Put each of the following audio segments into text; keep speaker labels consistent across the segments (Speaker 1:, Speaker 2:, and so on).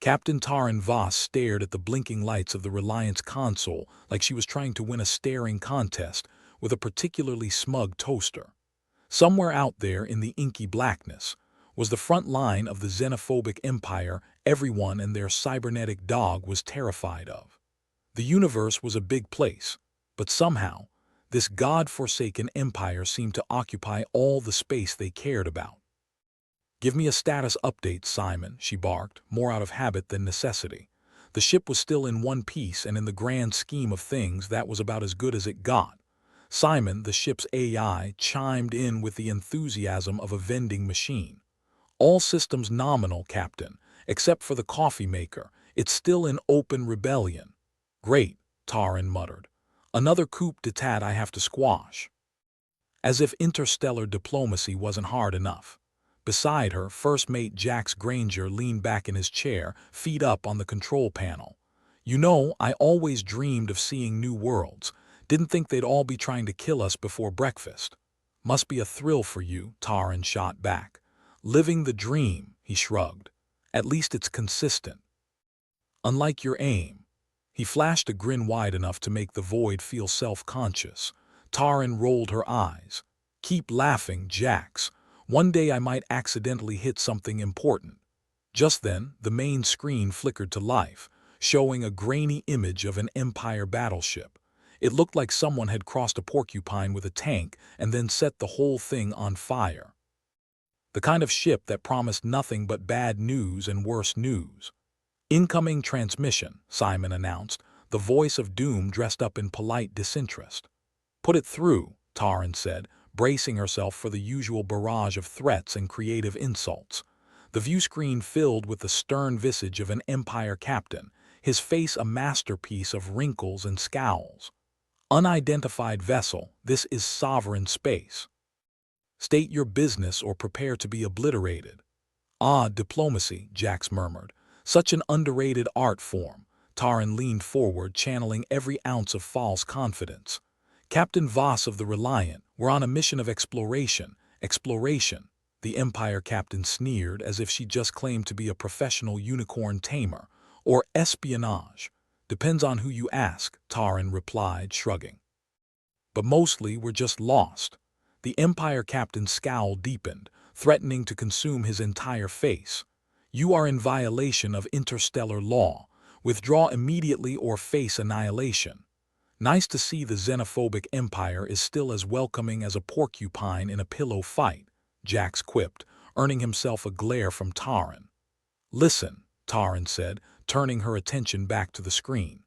Speaker 1: Captain Taran Voss stared at the blinking lights of the Reliance console like she was trying to win a staring contest with a particularly smug toaster. Somewhere out there in the inky blackness was the front line of the xenophobic empire everyone and their cybernetic dog was terrified of. The universe was a big place, but somehow, this god-forsaken empire seemed to occupy all the space they cared about. "Give me a status update, Simon," she barked, more out of habit than necessity. The ship was still in one piece, and in the grand scheme of things, that was about as good as it got. Simon, the ship's AI, chimed in with the enthusiasm of a vending machine. "All systems nominal, Captain, except for the coffee maker. It's still in open rebellion." "Great," Taran muttered. "Another coup d'etat I have to squash." As if interstellar diplomacy wasn't hard enough. Beside her, First Mate Jax Granger leaned back in his chair, feet up on the control panel. "You know, I always dreamed of seeing new worlds. Didn't think they'd all be trying to kill us before breakfast." "Must be a thrill for you," Taran shot back. "Living the dream," he shrugged. "At least it's consistent. Unlike your aim." He flashed a grin wide enough to make the void feel self-conscious. Taran rolled her eyes. "Keep laughing, Jax. One day I might accidentally hit something important." Just then, the main screen flickered to life, showing a grainy image of an Empire battleship. It looked like someone had crossed a porcupine with a tank and then set the whole thing on fire. The kind of ship that promised nothing but bad news and worse news. "Incoming transmission," Simon announced, the voice of doom dressed up in polite disinterest. "Put it through," Taran said, bracing herself for the usual barrage of threats and creative insults. The view screen filled with the stern visage of an Empire captain, his face a masterpiece of wrinkles and scowls. "Unidentified vessel, this is sovereign space. State your business or prepare to be obliterated." "Ah, diplomacy," Jax murmured. "Such an underrated art form." Taran leaned forward, channeling every ounce of false confidence. "Captain Voss of the Reliant, we're on a mission of exploration." "Exploration," the Empire captain sneered as if she just claimed to be a professional unicorn tamer. "Or espionage. Depends on who you ask," Taran replied, shrugging. "But mostly we're just lost." The Empire captain's scowl deepened, threatening to consume his entire face. "You are in violation of interstellar law. Withdraw immediately or face annihilation." "Nice to see the xenophobic empire is still as welcoming as a porcupine in a pillow fight," Jax quipped, earning himself a glare from Taran. "Listen," Taran said, turning her attention back to the screen.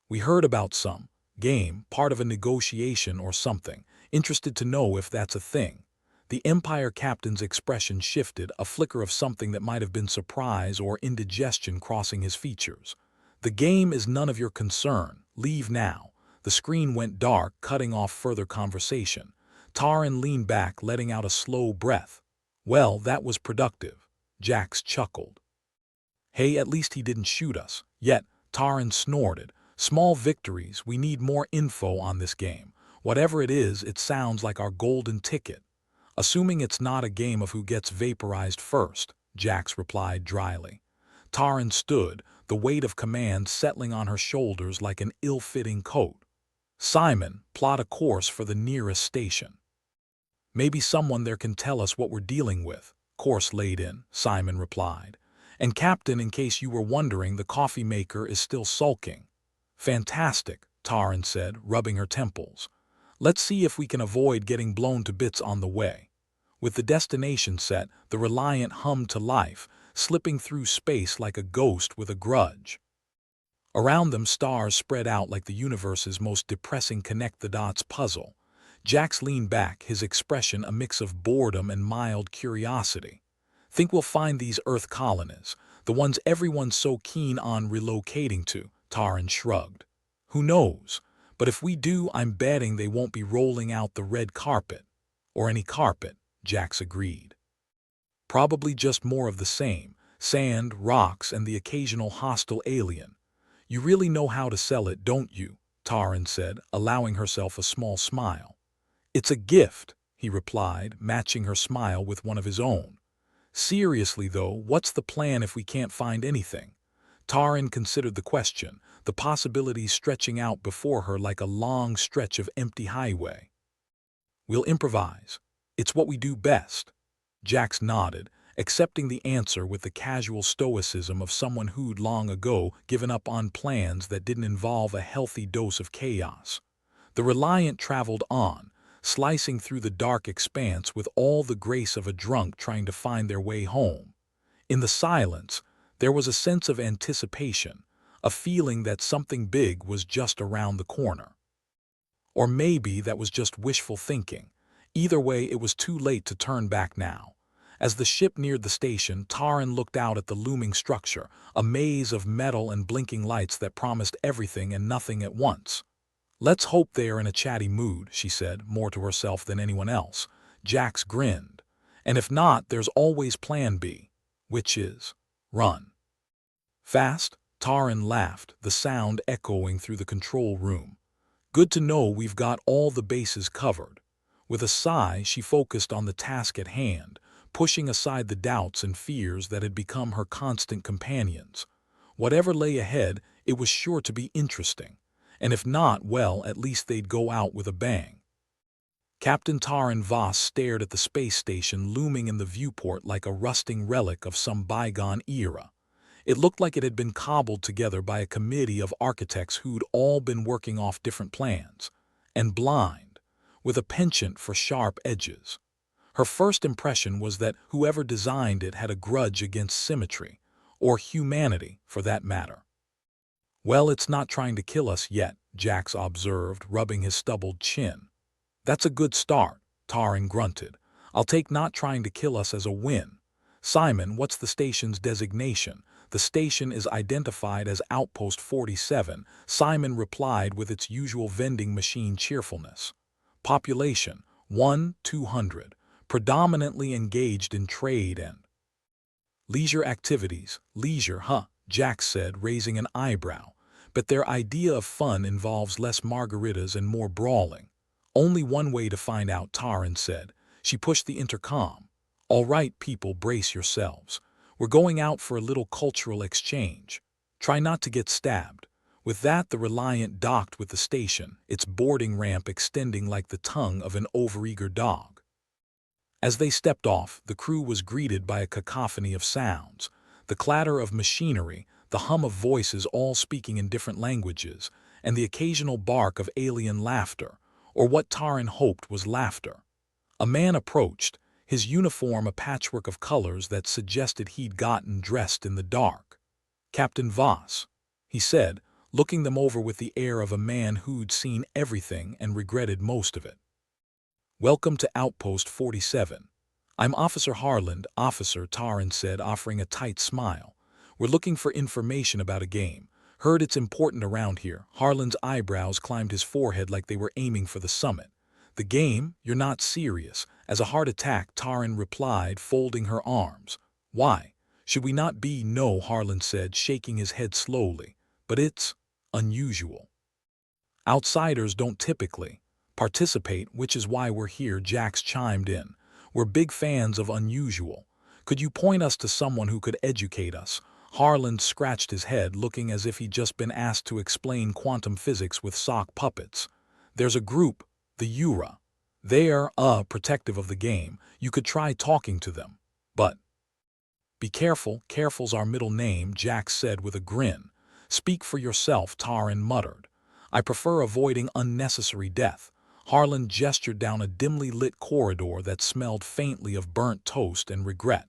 Speaker 1: "We heard about some game, part of a negotiation or something. Interested to know if that's a thing." The Empire captain's expression shifted, a flicker of something that might have been surprise or indigestion crossing his features. "The game is none of your concern. Leave now." The screen went dark, cutting off further conversation. Taran leaned back, letting out a slow breath. "Well, that was productive." Jax chuckled. "Hey, at least he didn't shoot us." "Yet," Taran snorted. "Small victories, we need more info on this game. Whatever it is, it sounds like our golden ticket." "Assuming it's not a game of who gets vaporized first," Jax replied dryly. Taran stood, the weight of command settling on her shoulders like an ill-fitting coat. "Simon, plot a course for the nearest station." "Maybe someone there can tell us what we're dealing with." "Course laid in," Simon replied. "And Captain, in case you were wondering, the coffee maker is still sulking." "Fantastic," Taran said, rubbing her temples. "Let's see if we can avoid getting blown to bits on the way." With the destination set, the Reliant hummed to life, slipping through space like a ghost with a grudge. Around them, stars spread out like the universe's most depressing connect-the-dots puzzle. Jax leaned back, his expression a mix of boredom and mild curiosity. "Think we'll find these Earth colonies, the ones everyone's so keen on relocating to?" Taran shrugged. "Who knows? But if we do, I'm betting they won't be rolling out the red carpet." "Or any carpet," Jax agreed. "Probably just more of the same, sand, rocks, and the occasional hostile alien." "You really know how to sell it, don't you?" Taran said, allowing herself a small smile. "It's a gift," he replied, matching her smile with one of his own. Seriously though, what's the plan if we can't find anything? Taran considered the question, the possibilities stretching out before her like a long stretch of empty highway. We'll improvise. It's what we do best. Jax nodded, accepting the answer with the casual stoicism of someone who'd long ago given up on plans that didn't involve a healthy dose of chaos. The Reliant traveled on, slicing through the dark expanse with all the grace of a drunk trying to find their way home. In the silence, there was a sense of anticipation, a feeling that something big was just around the corner. Or maybe that was just wishful thinking. Either way, it was too late to turn back now. As the ship neared the station, Taran looked out at the looming structure, a maze of metal and blinking lights that promised everything and nothing at once. "Let's hope they are in a chatty mood," she said, more to herself than anyone else. Jax grinned. "And if not, there's always plan B, which is run." "Fast?" Taran laughed, the sound echoing through the control room. "Good to know we've got all the bases covered." With a sigh, she focused on the task at hand, pushing aside the doubts and fears that had become her constant companions. Whatever lay ahead, it was sure to be interesting. And if not, well, at least they'd go out with a bang. Captain Taran Voss stared at the space station looming in the viewport like a rusting relic of some bygone era. It looked like it had been cobbled together by a committee of architects who'd all been working off different plans. And blind, with a penchant for sharp edges. Her first impression was that whoever designed it had a grudge against symmetry, or humanity, for that matter. "Well, it's not trying to kill us yet," Jax observed, rubbing his stubbled chin. "That's a good start," Taran grunted. "I'll take not trying to kill us as a win. Simon, what's the station's designation?" "The station is identified as Outpost 47, Simon replied with its usual vending machine cheerfulness. "Population, 1,200, predominantly engaged in trade and leisure activities." "Leisure, huh?" Jax said, raising an eyebrow. "But their idea of fun involves less margaritas and more brawling." "Only one way to find out," Taran said. She pushed the intercom. "All right, people, brace yourselves. We're going out for a little cultural exchange. Try not to get stabbed." With that, the Reliant docked with the station, its boarding ramp extending like the tongue of an overeager dog. As they stepped off, the crew was greeted by a cacophony of sounds. The clatter of machinery, the hum of voices all speaking in different languages, and the occasional bark of alien laughter, or what Taran hoped was laughter. A man approached, his uniform a patchwork of colors that suggested he'd gotten dressed in the dark. "Captain Voss," he said, looking them over with the air of a man who'd seen everything and regretted most of it. "Welcome to Outpost 47. I'm Officer Harland." "Officer," Taran said, offering a tight smile. "We're looking for information about a game. Heard it's important around here." Harland's eyebrows climbed his forehead like they were aiming for the summit. "The game? You're not serious." "As a heart attack," Taran replied, folding her arms. "Why? Should we not be?" "No," Harland said, shaking his head slowly. "But it's unusual. Outsiders don't typically participate, which is why we're here." Jax chimed in. "We're big fans of unusual. Could you point us to someone who could educate us?" Harland scratched his head, looking as if he'd just been asked to explain quantum physics with sock puppets. "There's a group, the Ura. They're, protective of the game. You could try talking to them. But be careful." "Careful's our middle name," Jax said with a grin. "Speak for yourself," Taran muttered. "I prefer avoiding unnecessary death." Harland gestured down a dimly lit corridor that smelled faintly of burnt toast and regret.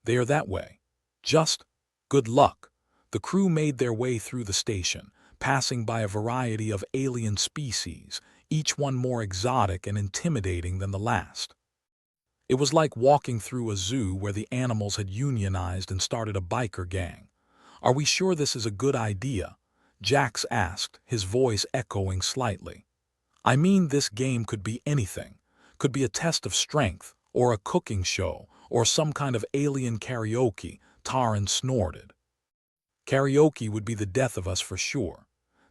Speaker 1: "They are that way. Just good luck." The crew made their way through the station, passing by a variety of alien species, each one more exotic and intimidating than the last. It was like walking through a zoo where the animals had unionized and started a biker gang. "Are we sure this is a good idea?" Jax asked, his voice echoing slightly. "I mean, this game could be anything. Could be a test of strength, or a cooking show, or some kind of alien karaoke." Taran snorted. "Karaoke would be the death of us for sure."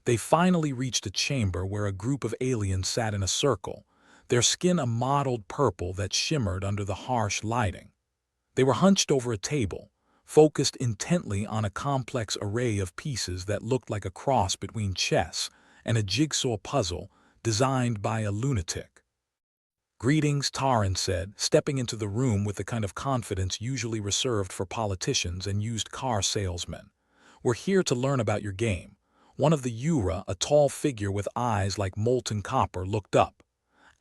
Speaker 1: They finally reached a chamber where a group of aliens sat in a circle, their skin a mottled purple that shimmered under the harsh lighting. They were hunched over a table, focused intently on a complex array of pieces that looked like a cross between chess and a jigsaw puzzle designed by a lunatic. "Greetings," Taran said, stepping into the room with the kind of confidence usually reserved for politicians and used car salesmen. "We're here to learn about your game." One of the Yura, a tall figure with eyes like molten copper, looked up.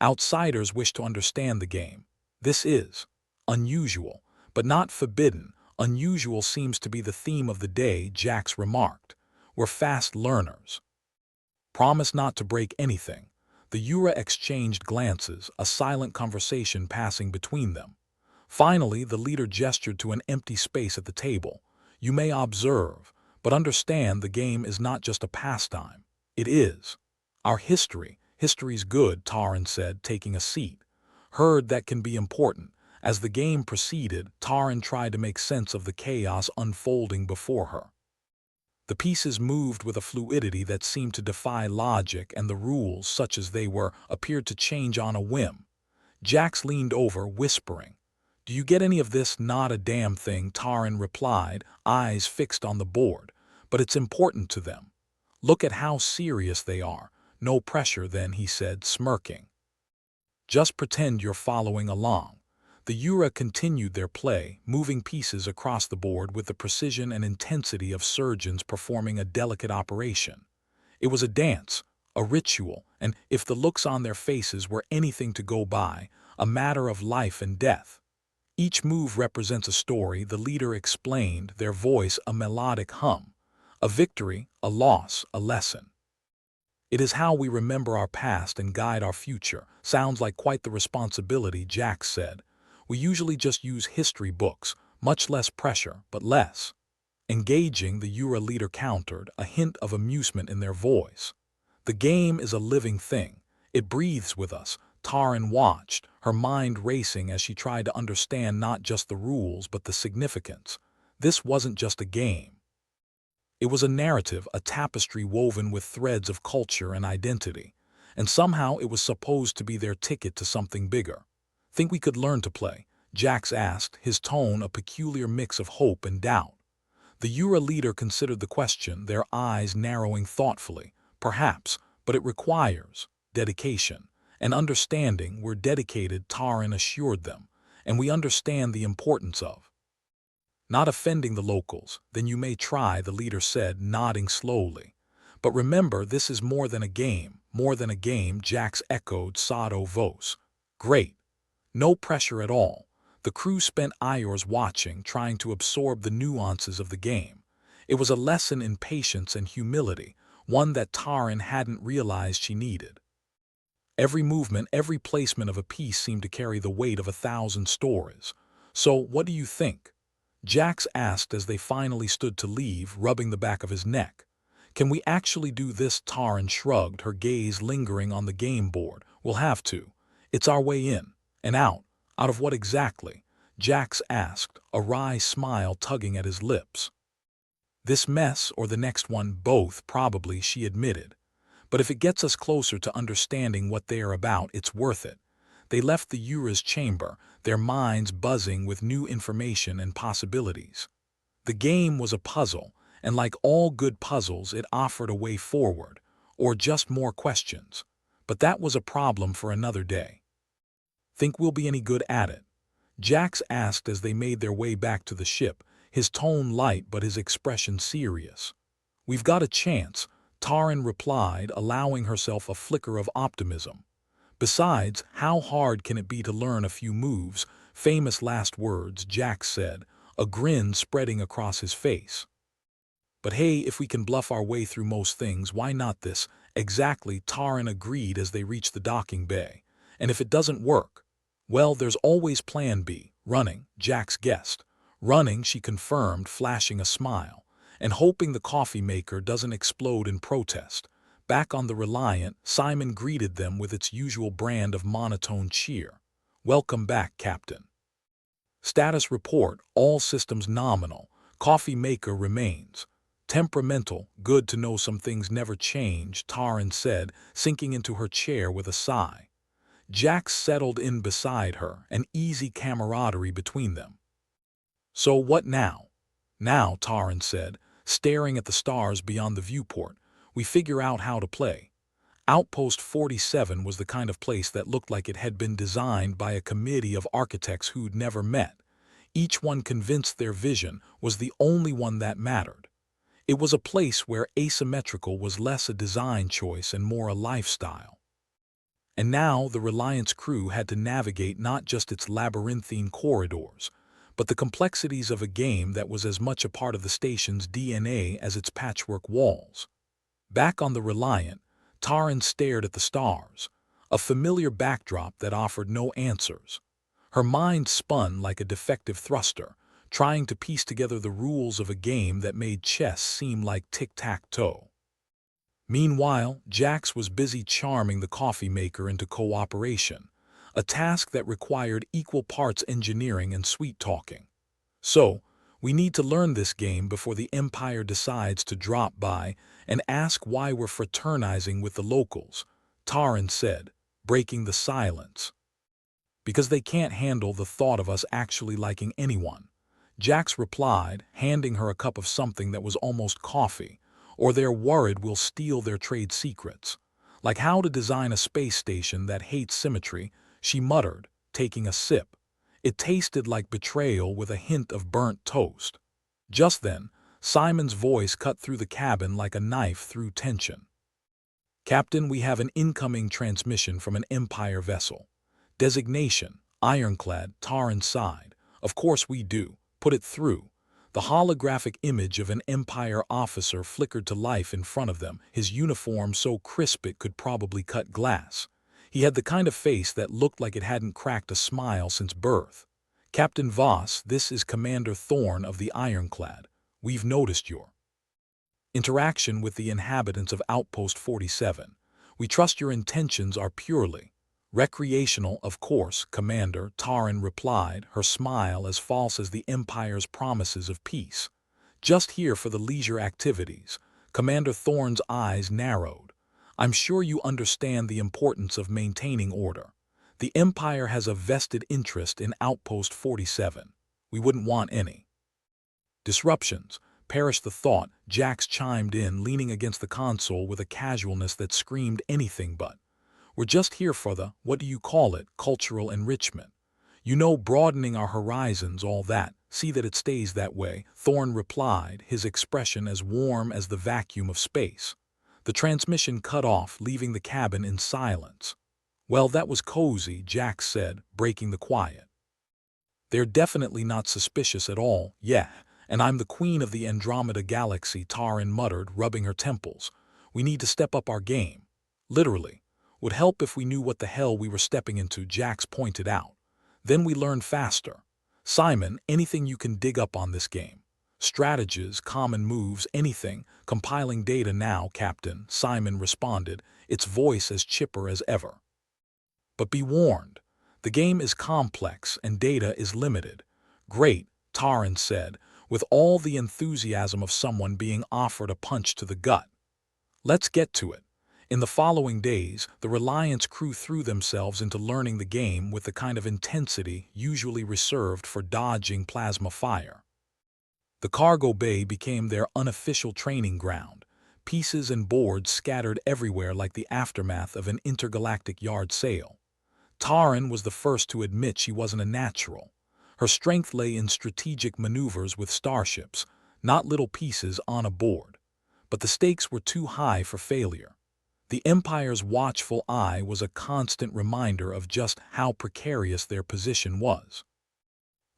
Speaker 1: "Outsiders wish to understand the game. This is unusual, but not forbidden. Unusual seems to be the theme of the day," Jax remarked. "We're fast learners. Promise not to break anything." The Yura exchanged glances, a silent conversation passing between them. Finally, the leader gestured to an empty space at the table. "You may observe, but understand the game is not just a pastime. It is our history." "History's good," Taran said, taking a seat. "Heard that can be important." As the game proceeded, Taran tried to make sense of the chaos unfolding before her. The pieces moved with a fluidity that seemed to defy logic, and the rules, such as they were, appeared to change on a whim. Jax leaned over, whispering. "Do you get any of this?" "Not a damn thing," Taran replied, eyes fixed on the board. "But it's important to them. Look at how serious they are." "No pressure then," he said, smirking. "Just pretend you're following along." The Yura continued their play, moving pieces across the board with the precision and intensity of surgeons performing a delicate operation. It was a dance, a ritual, and, if the looks on their faces were anything to go by, a matter of life and death. "Each move represents a story," the leader explained, their voice a melodic hum. "A victory, a loss, a lesson. It is how we remember our past and guide our future." "Sounds like quite the responsibility," Jax said. "We usually just use history books, much less pressure, but less engaging," the Yura leader countered, a hint of amusement in their voice. "The game is a living thing. It breathes with us." Taran watched, her mind racing as she tried to understand not just the rules but the significance. This wasn't just a game. It was a narrative, a tapestry woven with threads of culture and identity. And somehow it was supposed to be their ticket to something bigger. "Think we could learn to play?" Jax asked, his tone a peculiar mix of hope and doubt. The Yura leader considered the question, their eyes narrowing thoughtfully. "Perhaps, but it requires dedication and understanding." "We're dedicated," Taran assured them, "and we understand the importance of not offending the locals." "Then you may try," the leader said, nodding slowly. "But remember, this is more than a game." "More than a game," Jax echoed sotto voce. "Great. No pressure at all." The crew spent hours watching, trying to absorb the nuances of the game. It was a lesson in patience and humility, one that Taran hadn't realized she needed. Every movement, every placement of a piece seemed to carry the weight of 1,000 stories. "So, what do you think?" Jax asked as they finally stood to leave, rubbing the back of his neck. "Can we actually do this?" Taran shrugged, her gaze lingering on the game board. "We'll have to. It's our way in and out." "Out of what exactly?" Jax asked, a wry smile tugging at his lips. "This mess or the next one?" "Both, probably," she admitted. "But if it gets us closer to understanding what they are about, it's worth it." They left the Yura's chamber, their minds buzzing with new information and possibilities. The game was a puzzle, and like all good puzzles, it offered a way forward, or just more questions. But that was a problem for another day. "Think we'll be any good at it?" Jax asked as they made their way back to the ship, his tone light but his expression serious. "We've got a chance," Taran replied, allowing herself a flicker of optimism. "Besides, how hard can it be to learn a few moves?" "Famous last words," Jax said, a grin spreading across his face. "But hey, if we can bluff our way through most things, why not this?" "Exactly," Taran agreed as they reached the docking bay. "And if it doesn't work, well, there's always plan B." "Running," Jax guessed. "Running," she confirmed, flashing a smile, "and hoping the coffee maker doesn't explode in protest." Back on the Reliant, Simon greeted them with its usual brand of monotone cheer. "Welcome back, Captain." "Status report, all systems nominal. Coffee maker remains temperamental. Good to know some things never change," Taran said, sinking into her chair with a sigh. Jax settled in beside her, an easy camaraderie between them. "So what now?" "Now," Taran said, staring at the stars beyond the viewport, "we figure out how to play." Outpost 47 was the kind of place that looked like it had been designed by a committee of architects who'd never met, each one convinced their vision was the only one that mattered. It was a place where asymmetrical was less a design choice and more a lifestyle. And now the Reliance crew had to navigate not just its labyrinthine corridors, but the complexities of a game that was as much a part of the station's DNA as its patchwork walls. Back on the Reliant, Taran stared at the stars, a familiar backdrop that offered no answers. Her mind spun like a defective thruster, trying to piece together the rules of a game that made chess seem like tic-tac-toe. Meanwhile, Jax was busy charming the coffee maker into cooperation, a task that required equal parts engineering and sweet-talking. "So, we need to learn this game before the Empire decides to drop by and ask why we're fraternizing with the locals," Taran said, breaking the silence. "Because they can't handle the thought of us actually liking anyone," Jax replied, handing her a cup of something that was almost coffee, "or they're worried we'll steal their trade secrets. Like how to design a space station that hates symmetry," she muttered, taking a sip. It tasted like betrayal with a hint of burnt toast. Just then, Simon's voice cut through the cabin like a knife through tension. "Captain, we have an incoming transmission from an Empire vessel. Designation, Ironclad," Taran sighed. "Of course we do. Put it through." The holographic image of an Empire officer flickered to life in front of them, his uniform so crisp it could probably cut glass. He had the kind of face that looked like it hadn't cracked a smile since birth. "Captain Voss, this is Commander Thorne of the Ironclad. We've noticed your interaction with the inhabitants of Outpost 47. We trust your intentions are purely recreational, of course, Commander," Taran replied, her smile as false as the Empire's promises of peace. "Just here for the leisure activities." Commander Thorne's eyes narrowed. "I'm sure you understand the importance of maintaining order. The Empire has a vested interest in Outpost 47. We wouldn't want any disruptions." "Perish the thought," Jax chimed in, leaning against the console with a casualness that screamed anything but. "We're just here for the, what do you call it, cultural enrichment. You know, broadening our horizons, all that. See that it stays that way," Thorne replied, his expression as warm as the vacuum of space. The transmission cut off, leaving the cabin in silence. "Well, that was cozy," Jax said, breaking the quiet. "They're definitely not suspicious at all, yeah, and I'm the queen of the Andromeda Galaxy," Taran muttered, rubbing her temples. "We need to step up our game. Literally. Would help if we knew what the hell we were stepping into," Jax pointed out. "Then we learn faster. Simon, anything you can dig up on this game? Strategies, common moves, anything." "Compiling data now, Captain," Simon responded, its voice as chipper as ever. "But be warned. The game is complex and data is limited." "Great," Taran said, with all the enthusiasm of someone being offered a punch to the gut. "Let's get to it." In the following days, the Reliance crew threw themselves into learning the game with the kind of intensity usually reserved for dodging plasma fire. The cargo bay became their unofficial training ground, pieces and boards scattered everywhere like the aftermath of an intergalactic yard sale. Taran was the first to admit she wasn't a natural. Her strength lay in strategic maneuvers with starships, not little pieces on a board. But the stakes were too high for failure. The Empire's watchful eye was a constant reminder of just how precarious their position was.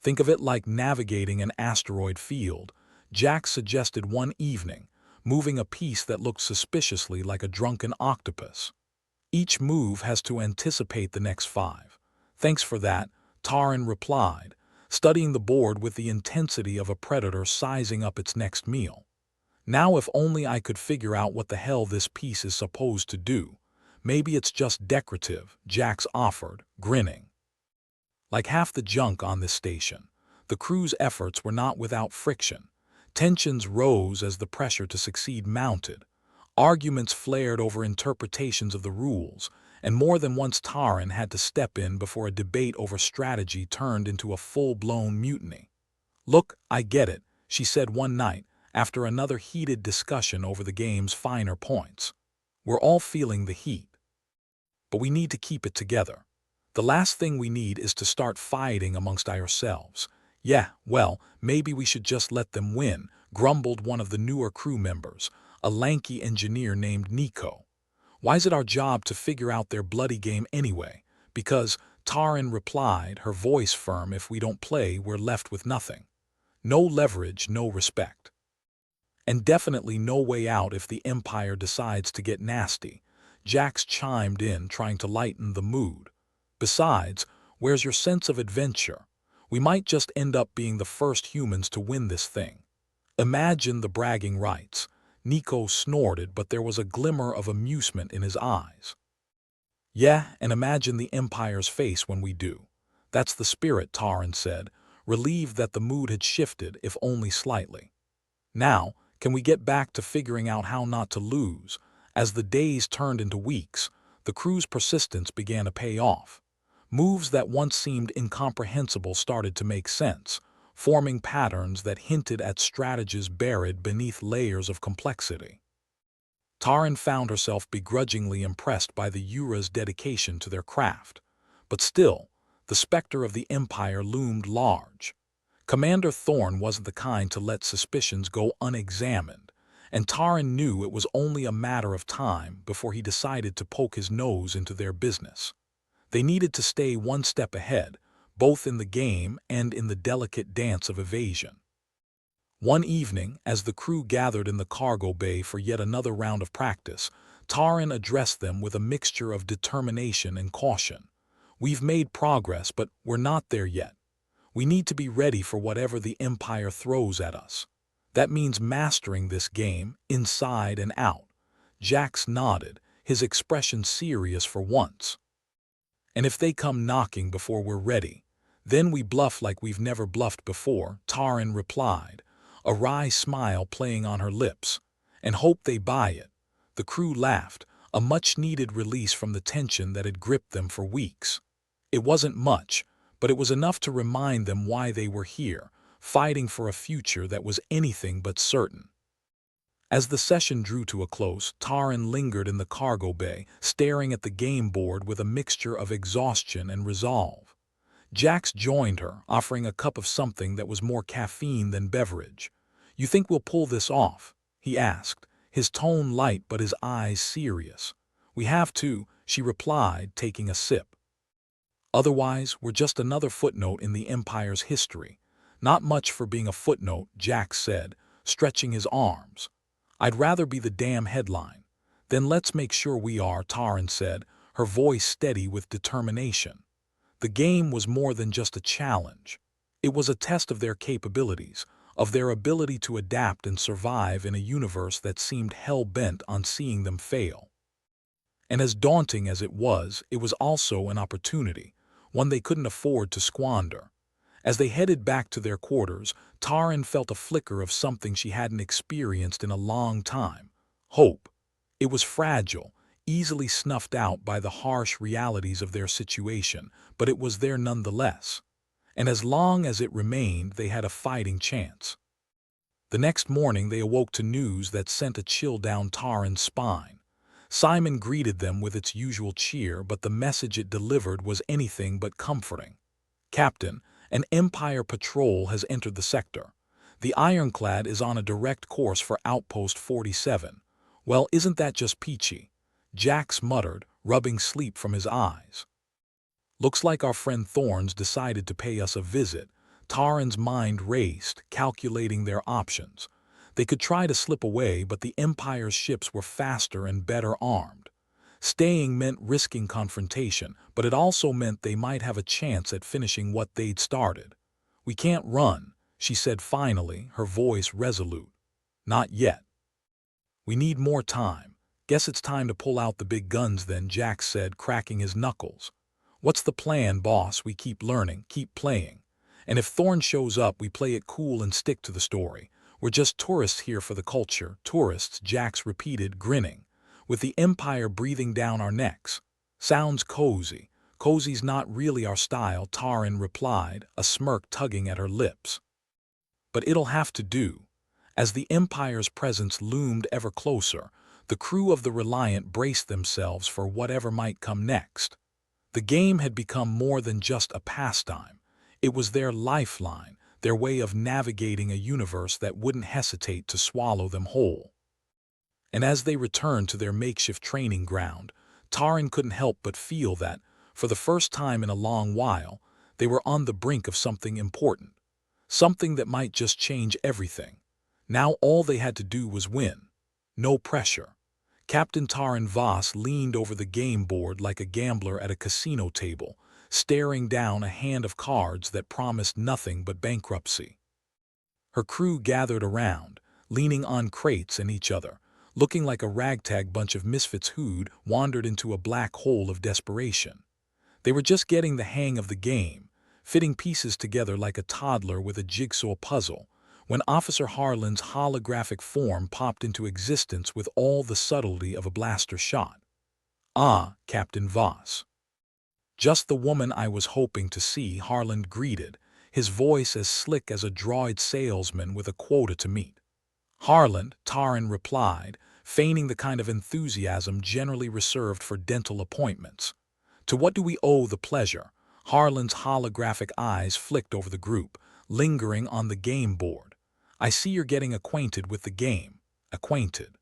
Speaker 1: "Think of it like navigating an asteroid field," Jax suggested one evening, moving a piece that looked suspiciously like a drunken octopus. "Each move has to anticipate the next 5. "Thanks for that," Taran replied, studying the board with the intensity of a predator sizing up its next meal. "Now if only I could figure out what the hell this piece is supposed to do. Maybe it's just decorative," Jax offered, grinning. Like half the junk on this station, the crew's efforts were not without friction. Tensions rose as the pressure to succeed mounted. Arguments flared over interpretations of the rules, and more than once Taran had to step in before a debate over strategy turned into a full-blown mutiny. "Look, I get it," she said one night, after another heated discussion over the game's finer points. "We're all feeling the heat, but we need to keep it together. The last thing we need is to start fighting amongst ourselves." "Yeah, well, maybe we should just let them win," grumbled one of the newer crew members, a lanky engineer named Nico. "Why's it our job to figure out their bloody game anyway?" "Because," Taran replied, her voice firm, "if we don't play, we're left with nothing. No leverage, no respect. And definitely no way out if the Empire decides to get nasty." Jax chimed in, trying to lighten the mood. "Besides, where's your sense of adventure? We might just end up being the first humans to win this thing." "Imagine the bragging rights." Nico snorted, but there was a glimmer of amusement in his eyes. "Yeah, and imagine the Empire's face when we do." "That's the spirit," Taran said, relieved that the mood had shifted, if only slightly. "Now, can we get back to figuring out how not to lose?" As the days turned into weeks, the crew's persistence began to pay off. Moves that once seemed incomprehensible started to make sense, forming patterns that hinted at strategies buried beneath layers of complexity. Taran found herself begrudgingly impressed by the Yura's dedication to their craft. But still, the specter of the Empire loomed large. Commander Thorn wasn't the kind to let suspicions go unexamined, and Taran knew it was only a matter of time before he decided to poke his nose into their business. They needed to stay one step ahead, both in the game and in the delicate dance of evasion. One evening, as the crew gathered in the cargo bay for yet another round of practice, Taran addressed them with a mixture of determination and caution. "We've made progress, but we're not there yet. We need to be ready for whatever the Empire throws at us. That means mastering this game, inside and out." Jax nodded, his expression serious for once. "And if they come knocking before we're ready, then we bluff like we've never bluffed before," Taran replied, a wry smile playing on her lips. "And hope they buy it." The crew laughed, a much-needed release from the tension that had gripped them for weeks. It wasn't much, but it was enough to remind them why they were here, fighting for a future that was anything but certain. As the session drew to a close, Taran lingered in the cargo bay, staring at the game board with a mixture of exhaustion and resolve. Jax joined her, offering a cup of something that was more caffeine than beverage. "You think we'll pull this off?" he asked, his tone light but his eyes serious. "We have to," she replied, taking a sip. "Otherwise, we're just another footnote in the Empire's history." "Not much for being a footnote," Jax said, stretching his arms. "I'd rather be the damn headline." "Then let's make sure we are," Taran said, her voice steady with determination. The game was more than just a challenge. It was a test of their capabilities, of their ability to adapt and survive in a universe that seemed hell-bent on seeing them fail. And as daunting as it was also an opportunity, one they couldn't afford to squander. As they headed back to their quarters, Taran felt a flicker of something she hadn't experienced in a long time: hope. It was fragile, easily snuffed out by the harsh realities of their situation, but it was there nonetheless. And as long as it remained, they had a fighting chance. The next morning they awoke to news that sent a chill down Taran's spine. Simon greeted them with its usual cheer, but the message it delivered was anything but comforting. "Captain, an Empire patrol has entered the sector. The ironclad is on a direct course for Outpost 47. "Well, isn't that just peachy?" Jax muttered, rubbing sleep from his eyes. "Looks like our friend Thorn's decided to pay us a visit." Taran's mind raced, calculating their options. They could try to slip away, but the Empire's ships were faster and better armed. Staying meant risking confrontation, but it also meant they might have a chance at finishing what they'd started. "We can't run," she said finally, her voice resolute. "Not yet. We need more time." "Guess it's time to pull out the big guns then," Jax said, cracking his knuckles. "What's the plan, boss?" "We keep learning, keep playing. And if Thorn shows up, we play it cool and stick to the story. We're just tourists here for the culture." "Tourists," Jax repeated, grinning. "With the Empire breathing down our necks. Sounds cozy." "Cozy's not really our style," Taran replied, a smirk tugging at her lips. but it'll have to do. As the Empire's presence loomed ever closer, the crew of the Reliant braced themselves for whatever might come next. The game had become more than just a pastime. It was their lifeline, their way of navigating a universe that wouldn't hesitate to swallow them whole. And as they returned to their makeshift training ground, Taran couldn't help but feel that, for the first time in a long while, they were on the brink of something important. Something that might just change everything. Now all they had to do was win. No pressure. Captain Taran Voss leaned over the game board like a gambler at a casino table, staring down a hand of cards that promised nothing but bankruptcy. Her crew gathered around, leaning on crates and each other, looking like a ragtag bunch of misfits who'd wandered into a black hole of desperation. They were just getting the hang of the game, fitting pieces together like a toddler with a jigsaw puzzle, when Officer Harlan's holographic form popped into existence with all the subtlety of a blaster shot. "Ah, Captain Voss." "Just the woman I was hoping to see," Harlan greeted, his voice as slick as a droid salesman with a quota to meet. "Harlan," Taran replied, feigning the kind of enthusiasm generally reserved for dental appointments. "To what do we owe the pleasure?" Harlan's holographic eyes flicked over the group, lingering on the game board. "I see you're getting acquainted with the game." "Acquainted?"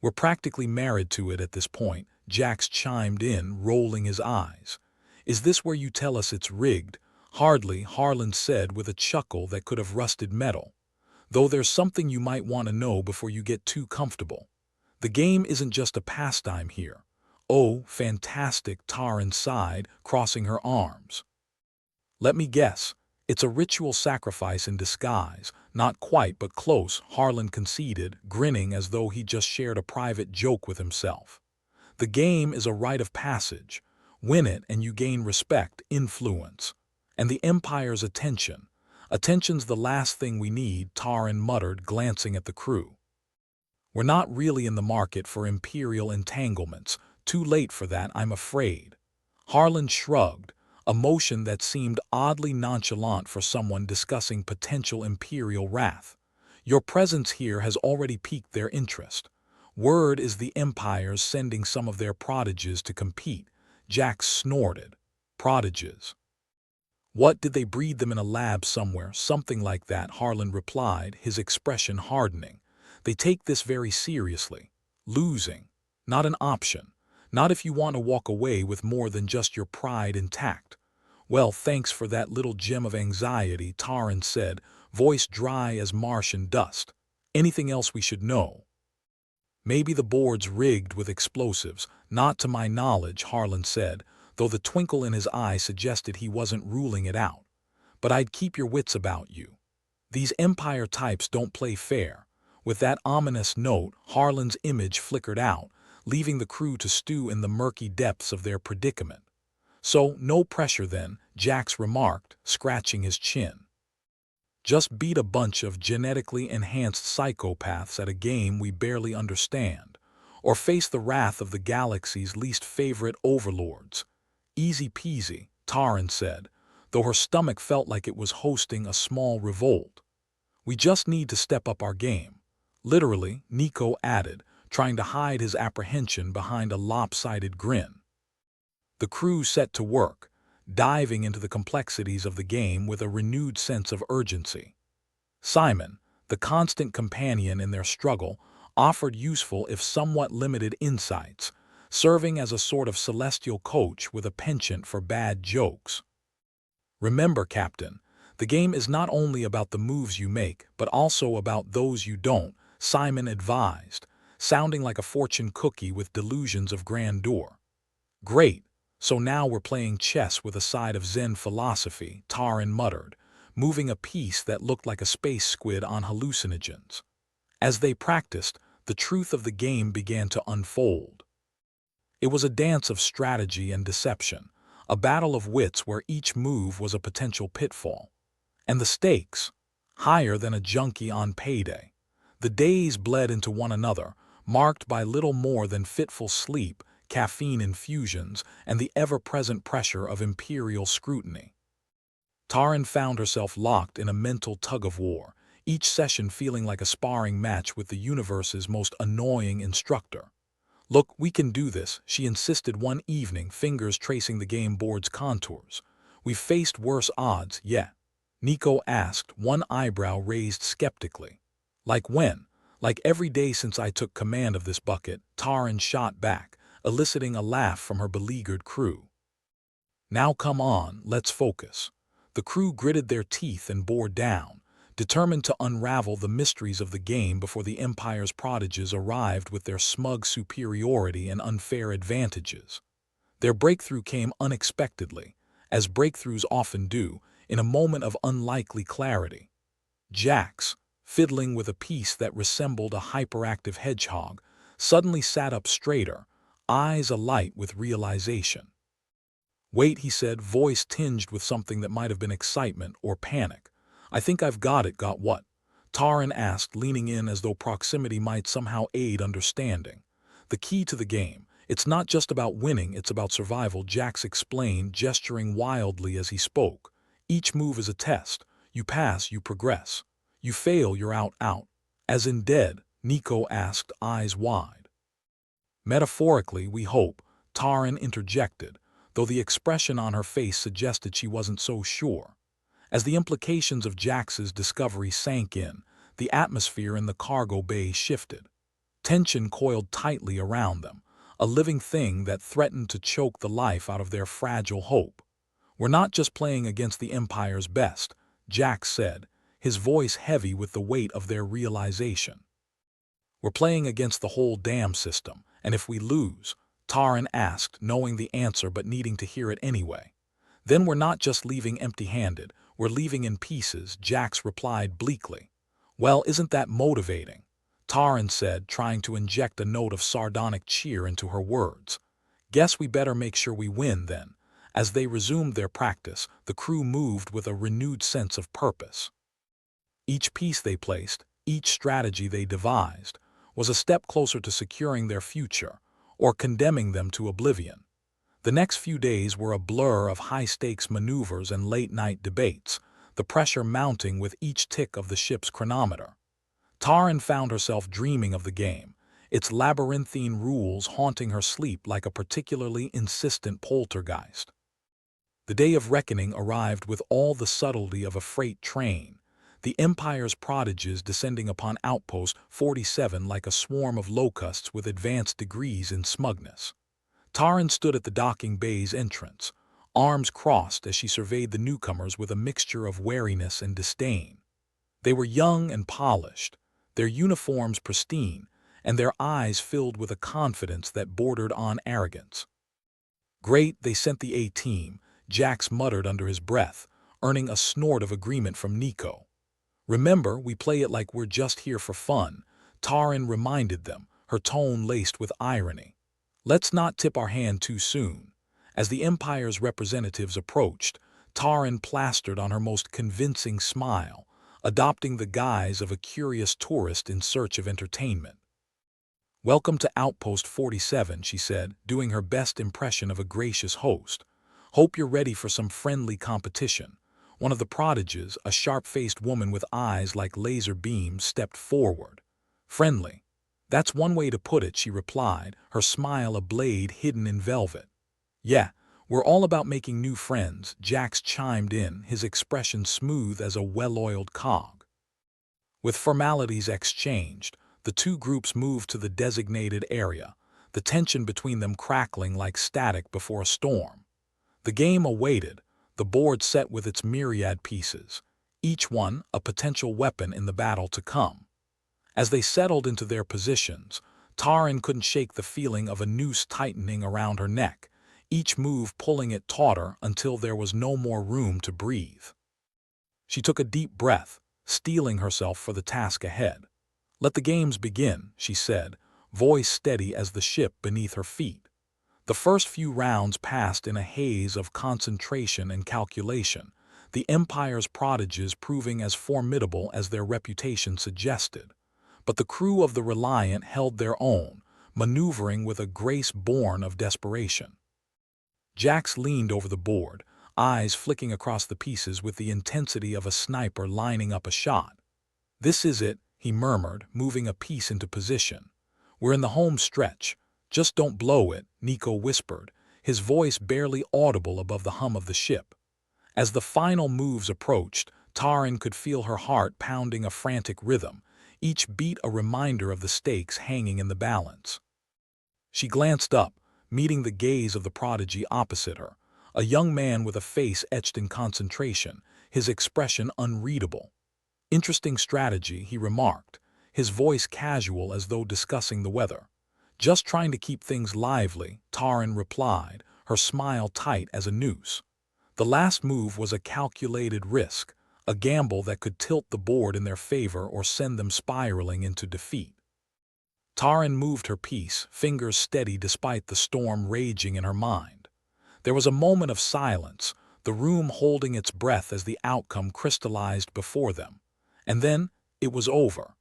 Speaker 1: "We're practically married to it at this point," Jax chimed in, rolling his eyes. "Is this where you tell us it's rigged?" "Hardly," Harlan said with a chuckle that could have rusted metal. "Though there's something you might want to know before you get too comfortable. The game isn't just a pastime here." "Oh, fantastic," Taran sighed, crossing her arms. "Let me guess. It's a ritual sacrifice in disguise." "Not quite, but close," Harlan conceded, grinning as though he just shared a private joke with himself. "The game is a rite of passage. Win it and you gain respect, influence, and the Empire's attention. Attention's the last thing we need," Taran muttered, glancing at the crew. "We're not really in the market for Imperial entanglements. Too late for that, I'm afraid." Harlan shrugged, a motion that seemed oddly nonchalant for someone discussing potential Imperial wrath. "Your presence here has already piqued their interest. Word is the Empire's sending some of their prodigies to compete." Jax snorted. "Prodigies? What, did they breed them in a lab somewhere?" "Something like that," Harlan replied, his expression hardening. "They take this very seriously. Losing, not an option. Not if you want to walk away with more than just your pride intact." "Well, thanks for that little gem of anxiety," Taran said, voice dry as Martian dust. "Anything else we should know?" "Maybe the board's rigged with explosives." "Not to my knowledge," Harlan said, though the twinkle in his eye suggested he wasn't ruling it out. "But I'd keep your wits about you. These Empire types don't play fair." With that ominous note, Harlan's image flickered out, leaving the crew to stew in the murky depths of their predicament. "So, no pressure then," Jax remarked, scratching his chin. "Just beat a bunch of genetically enhanced psychopaths at a game we barely understand, or face the wrath of the galaxy's least favorite overlords. Easy peasy," Taran said, though her stomach felt like it was hosting a small revolt. "We just need to step up our game." "Literally," Nico added, trying to hide his apprehension behind a lopsided grin. The crew set to work, diving into the complexities of the game with a renewed sense of urgency. Simon, the constant companion in their struggle, offered useful if somewhat limited insights, serving as a sort of celestial coach with a penchant for bad jokes. "Remember, Captain, the game is not only about the moves you make, but also about those you don't," Simon advised, sounding like a fortune cookie with delusions of grandeur. "Great, so now we're playing chess with a side of Zen philosophy," Taran muttered, moving a piece that looked like a space squid on hallucinogens. As they practiced, the truth of the game began to unfold. It was a dance of strategy and deception, a battle of wits where each move was a potential pitfall. And the stakes, higher than a junkie on payday. The days bled into one another, marked by little more than fitful sleep, caffeine infusions, and the ever-present pressure of imperial scrutiny. Taran found herself locked in a mental tug-of-war, each session feeling like a sparring match with the universe's most annoying instructor. "Look, we can do this," she insisted one evening, fingers tracing the game board's contours. "We've faced worse odds yet." Nico asked, one eyebrow raised skeptically. "Like when?" "Like every day since I took command of this bucket," Taran shot back, eliciting a laugh from her beleaguered crew. "Now come on, let's focus." The crew gritted their teeth and bore down, determined to unravel the mysteries of the game before the Empire's prodigies arrived with their smug superiority and unfair advantages. Their breakthrough came unexpectedly, as breakthroughs often do, in a moment of unlikely clarity. Jax, fiddling with a piece that resembled a hyperactive hedgehog, suddenly sat up straighter, eyes alight with realization. "Wait," he said, voice tinged with something that might have been excitement or panic. "I think I've got it." "Got what?" Taran asked, leaning in as though proximity might somehow aid understanding. "The key to the game. It's not just about winning, it's about survival," Jax explained, gesturing wildly as he spoke. "Each move is a test. You pass, you progress. You fail, you're out. As in dead?" Nico asked, eyes wide. "Metaphorically, we hope," Taran interjected, though the expression on her face suggested she wasn't so sure. As the implications of Jax's discovery sank in, the atmosphere in the cargo bay shifted. Tension coiled tightly around them, a living thing that threatened to choke the life out of their fragile hope. "We're not just playing against the Empire's best," Jax said, his voice heavy with the weight of their realization. "We're playing against the whole damn system, and if we lose," Taran asked, knowing the answer but needing to hear it anyway. "Then we're not just leaving empty-handed, we're leaving in pieces," Jax replied bleakly. "Well, isn't that motivating?" Taran said, trying to inject a note of sardonic cheer into her words. "Guess we better make sure we win, then." As they resumed their practice, the crew moved with a renewed sense of purpose. Each piece they placed, each strategy they devised, was a step closer to securing their future, or condemning them to oblivion. The next few days were a blur of high-stakes maneuvers and late-night debates, the pressure mounting with each tick of the ship's chronometer. Taran found herself dreaming of the game, its labyrinthine rules haunting her sleep like a particularly insistent poltergeist. The day of reckoning arrived with all the subtlety of a freight train, the Empire's prodigies descending upon Outpost 47 like a swarm of locusts with advanced degrees in smugness. Taran stood at the docking bay's entrance, arms crossed as she surveyed the newcomers with a mixture of wariness and disdain. They were young and polished, their uniforms pristine, and their eyes filled with a confidence that bordered on arrogance. "Great, they sent the A-team," Jax muttered under his breath, earning a snort of agreement from Nico. "Remember, we play it like we're just here for fun," Taran reminded them, her tone laced with irony. "Let's not tip our hand too soon." As the Empire's representatives approached, Taran plastered on her most convincing smile, adopting the guise of a curious tourist in search of entertainment. "Welcome to Outpost 47, she said, doing her best impression of a gracious host. "Hope you're ready for some friendly competition." One of the prodigies, a sharp-faced woman with eyes like laser beams, stepped forward. "Friendly? That's one way to put it," she replied, her smile a blade hidden in velvet. "Yeah, we're all about making new friends," Jax chimed in, his expression smooth as a well-oiled cog. With formalities exchanged, the two groups moved to the designated area, the tension between them crackling like static before a storm. The game awaited, the board set with its myriad pieces, each one a potential weapon in the battle to come. As they settled into their positions, Taran couldn't shake the feeling of a noose tightening around her neck, each move pulling it tauter until there was no more room to breathe. She took a deep breath, steeling herself for the task ahead. "Let the games begin," she said, voice steady as the ship beneath her feet. The first few rounds passed in a haze of concentration and calculation, the Empire's prodigies proving as formidable as their reputation suggested. But the crew of the Reliant held their own, maneuvering with a grace born of desperation. Jax leaned over the board, eyes flicking across the pieces with the intensity of a sniper lining up a shot. "This is it," he murmured, moving a piece into position. "We're in the home stretch. Just don't blow it," Nico whispered, his voice barely audible above the hum of the ship. As the final moves approached, Taran could feel her heart pounding a frantic rhythm, each beat a reminder of the stakes hanging in the balance. She glanced up, meeting the gaze of the prodigy opposite her, a young man with a face etched in concentration, his expression unreadable. "Interesting strategy," he remarked, his voice casual as though discussing the weather. "Just trying to keep things lively," Taran replied, her smile tight as a noose. The last move was a calculated risk, a gamble that could tilt the board in their favor or send them spiraling into defeat. Taran moved her piece, fingers steady despite the storm raging in her mind. There was a moment of silence, the room holding its breath as the outcome crystallized before them. And then, it was over.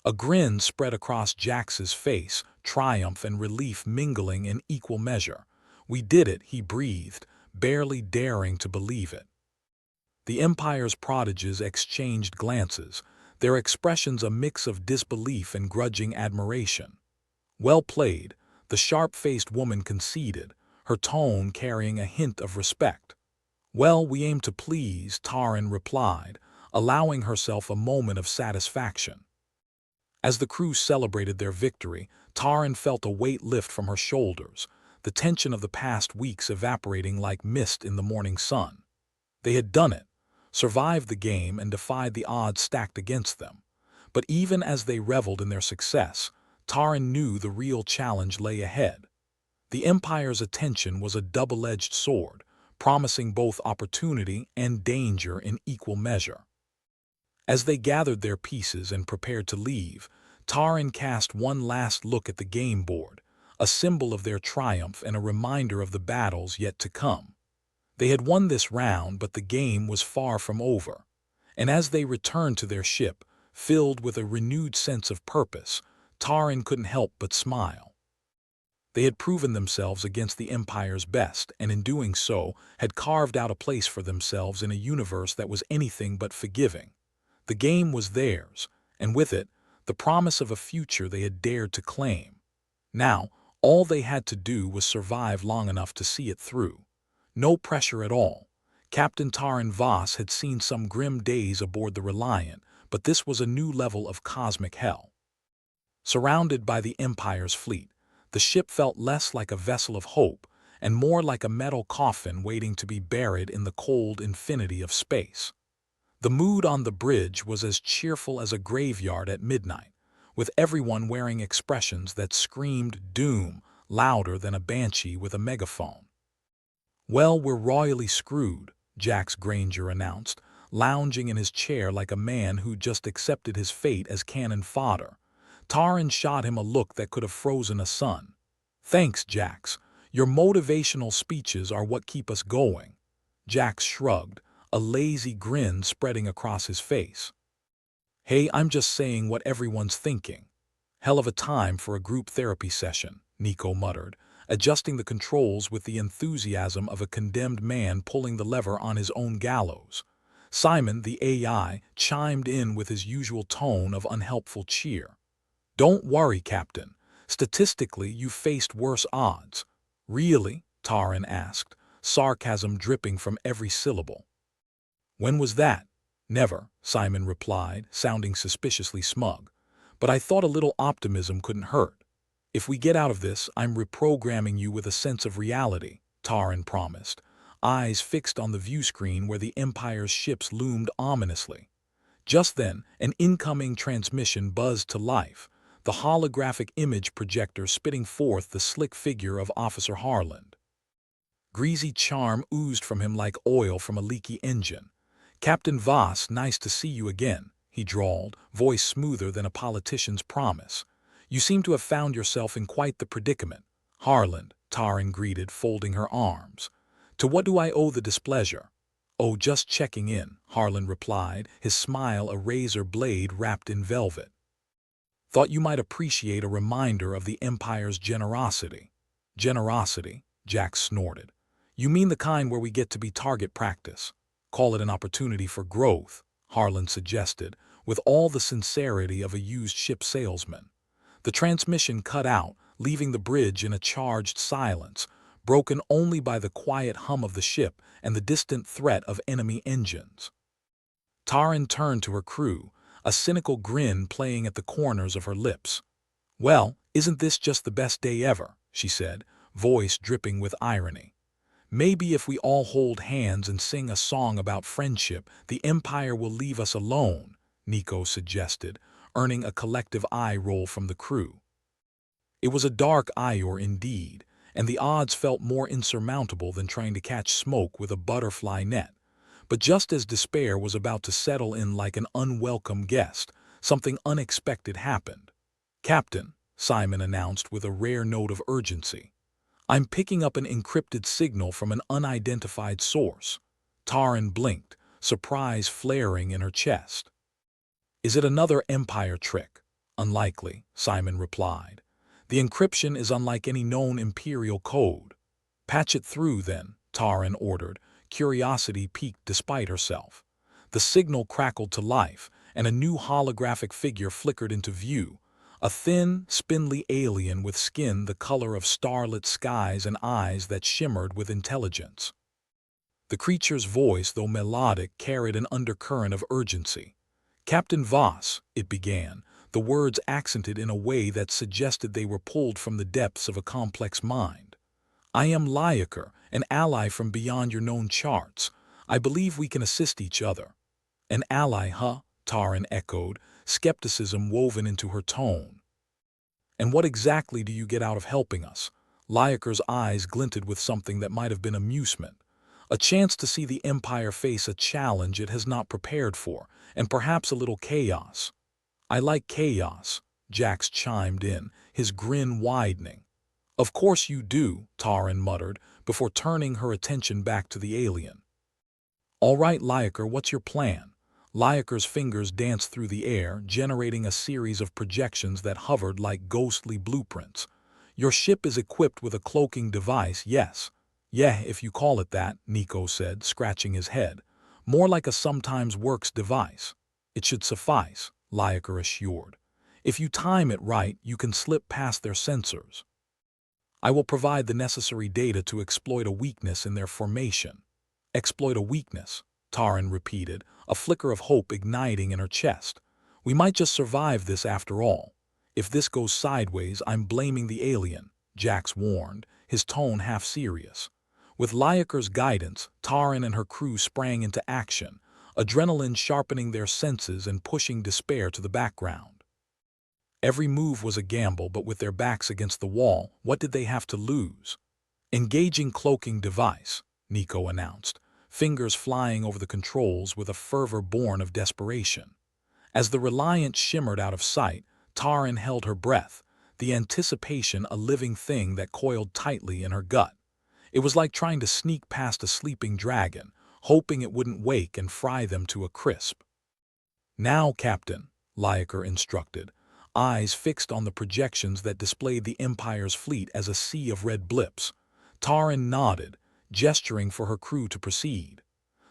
Speaker 1: A grin spread across Jax's face, triumph and relief mingling in equal measure. "We did it," he breathed, barely daring to believe it. The Empire's prodigies exchanged glances, their expressions a mix of disbelief and grudging admiration. "Well played," the sharp-faced woman conceded, her tone carrying a hint of respect. "Well, we aim to please," Taran replied, allowing herself a moment of satisfaction. As the crew celebrated their victory, Taran felt a weight lift from her shoulders, the tension of the past weeks evaporating like mist in the morning sun. They had done it, survived the game and defied the odds stacked against them. But even as they reveled in their success, Taran knew the real challenge lay ahead. The Empire's attention was a double-edged sword, promising both opportunity and danger in equal measure. As they gathered their pieces and prepared to leave, Taran cast one last look at the game board, a symbol of their triumph and a reminder of the battles yet to come. They had won this round, but the game was far from over. And as they returned to their ship, filled with a renewed sense of purpose, Taran couldn't help but smile. They had proven themselves against the Empire's best, and in doing so, had carved out a place for themselves in a universe that was anything but forgiving. The game was theirs, and with it, the promise of a future they had dared to claim. Now, all they had to do was survive long enough to see it through. No pressure at all. Captain Taran Voss had seen some grim days aboard the Reliant, but this was a new level of cosmic hell. Surrounded by the Empire's fleet, the ship felt less like a vessel of hope and more like a metal coffin waiting to be buried in the cold infinity of space. The mood on the bridge was as cheerful as a graveyard at midnight, with everyone wearing expressions that screamed doom louder than a banshee with a megaphone. "Well, we're royally screwed," Jax Granger announced, lounging in his chair like a man who'd just accepted his fate as cannon fodder. Taran shot him a look that could have frozen a sun. "Thanks, Jax. Your motivational speeches are what keep us going." Jax shrugged, a lazy grin spreading across his face. "Hey, I'm just saying what everyone's thinking." "Hell of a time for a group therapy session," Nico muttered, adjusting the controls with the enthusiasm of a condemned man pulling the lever on his own gallows. Simon, the AI, chimed in with his usual tone of unhelpful cheer. "Don't worry, Captain. Statistically, you've faced worse odds." "Really?" Taran asked, sarcasm dripping from every syllable. "When was that?" "Never," Simon replied, sounding suspiciously smug. "But I thought a little optimism couldn't hurt." "If we get out of this, I'm reprogramming you with a sense of reality," Taran promised, eyes fixed on the viewscreen where the Empire's ships loomed ominously. Just then, an incoming transmission buzzed to life, the holographic image projector spitting forth the slick figure of Officer Harland. Greasy charm oozed from him like oil from a leaky engine. "Captain Voss, nice to see you again," he drawled, voice smoother than a politician's promise. "You seem to have found yourself in quite the predicament." "Harland," Taran greeted, folding her arms. "To what do I owe the displeasure?" "Oh, just checking in," Harland replied, his smile a razor blade wrapped in velvet. "Thought you might appreciate a reminder of the Empire's generosity." "Generosity?" Jax snorted. You mean the kind where we get to be target practice. Call it an opportunity for growth, Harlan suggested, with all the sincerity of a used ship salesman. The transmission cut out, leaving the bridge in a charged silence, broken only by the quiet hum of the ship and the distant threat of enemy engines. Taryn turned to her crew, a cynical grin playing at the corners of her lips. "Well, isn't this just the best day ever?" she said, voice dripping with irony. "Maybe if we all hold hands and sing a song about friendship, the Empire will leave us alone," Nico suggested, earning a collective eye roll from the crew. It was a dark Ior indeed, and the odds felt more insurmountable than trying to catch smoke with a butterfly net. But just as despair was about to settle in like an unwelcome guest, something unexpected happened. "Captain," Simon announced with a rare note of urgency, "I'm picking up an encrypted signal from an unidentified source." Taryn blinked, surprise flaring in her chest. "Is it another Empire trick?" "Unlikely," Simon replied. "The encryption is unlike any known Imperial code." "Patch it through, then," Taryn ordered, curiosity piqued despite herself. The signal crackled to life, and a new holographic figure flickered into view, a thin, spindly alien with skin the color of starlit skies and eyes that shimmered with intelligence. The creature's voice, though melodic, carried an undercurrent of urgency. "Captain Voss," it began, the words accented in a way that suggested they were pulled from the depths of a complex mind. "I am Lyakar, an ally from beyond your known charts. I believe we can assist each other." "An ally, huh?" Taryn echoed, skepticism woven into her tone. "And what exactly do you get out of helping us?" Lyakar's eyes glinted with something that might have been amusement. "A chance to see the Empire face a challenge it has not prepared for, and perhaps a little chaos." "I like chaos," Jax chimed in, his grin widening. "Of course you do," Taryn muttered, before turning her attention back to the alien. "All right, Lyakar, what's your plan?" Lyakar's fingers danced through the air, generating a series of projections that hovered like ghostly blueprints. "Your ship is equipped with a cloaking device, yes." "Yeah, if you call it that," Nico said, scratching his head. "More like a sometimes works device." "It should suffice," Lyakar assured. "If you time it right, you can slip past their sensors. I will provide the necessary data to exploit a weakness in their formation." "Exploit a weakness," Taryn repeated, a flicker of hope igniting in her chest. "We might just survive this after all. If this goes sideways, I'm blaming the alien," Jax warned, his tone half serious. With Lyakar's guidance, Taryn and her crew sprang into action, adrenaline sharpening their senses and pushing despair to the background. Every move was a gamble, but with their backs against the wall, what did they have to lose? "Engaging cloaking device," Nico announced, fingers flying over the controls with a fervor born of desperation. As the Reliant shimmered out of sight, Taryn held her breath, the anticipation a living thing that coiled tightly in her gut. It was like trying to sneak past a sleeping dragon, hoping it wouldn't wake and fry them to a crisp. "Now, Captain," Lyakar instructed, eyes fixed on the projections that displayed the Empire's fleet as a sea of red blips. Taryn nodded, gesturing for her crew to proceed.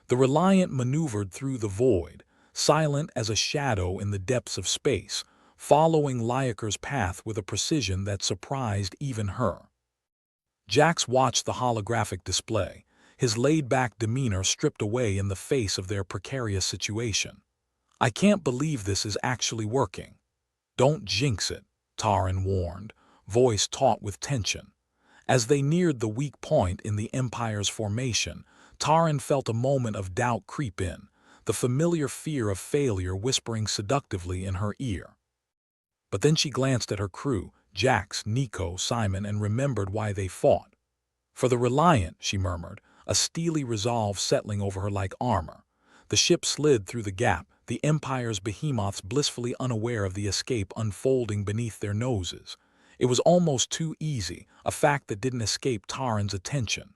Speaker 1: The Reliant maneuvered through the void, silent as a shadow in the depths of space, following Lyakar's path with a precision that surprised even her. Jax watched the holographic display, his laid-back demeanor stripped away in the face of their precarious situation. "I can't believe this is actually working." "Don't jinx it," Taryn warned, voice taut with tension. As they neared the weak point in the Empire's formation, Taryn felt a moment of doubt creep in, the familiar fear of failure whispering seductively in her ear. But then she glanced at her crew, Jax, Nico, Simon, and remembered why they fought. "For the Reliant," she murmured, a steely resolve settling over her like armor. The ship slid through the gap, the Empire's behemoths blissfully unaware of the escape unfolding beneath their noses. It was almost too easy, a fact that didn't escape Taryn's attention.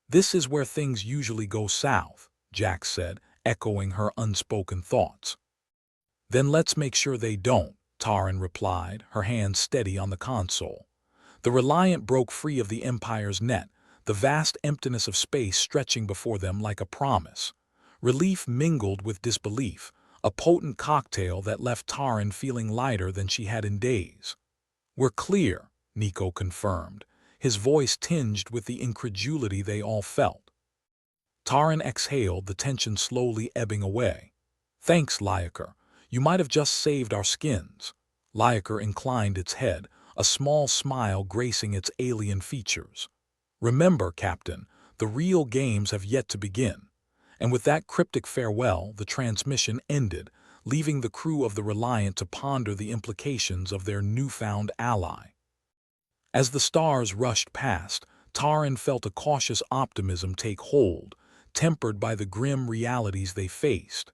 Speaker 1: "This is where things usually go south," Jax said, echoing her unspoken thoughts. "Then let's make sure they don't," Taryn replied, her hand steady on the console. The Reliant broke free of the Empire's net, the vast emptiness of space stretching before them like a promise. Relief mingled with disbelief, a potent cocktail that left Taran feeling lighter than she had in days. "We're clear," Nico confirmed, his voice tinged with the incredulity they all felt. Taran exhaled, the tension slowly ebbing away. "Thanks, Lyakar. You might have just saved our skins." Lyakar inclined its head, a small smile gracing its alien features. "Remember, Captain, the real games have yet to begin." And with that cryptic farewell, the transmission ended, leaving the crew of the Reliant to ponder the implications of their newfound ally. As the stars rushed past, Taran felt a cautious optimism take hold, tempered by the grim realities they faced.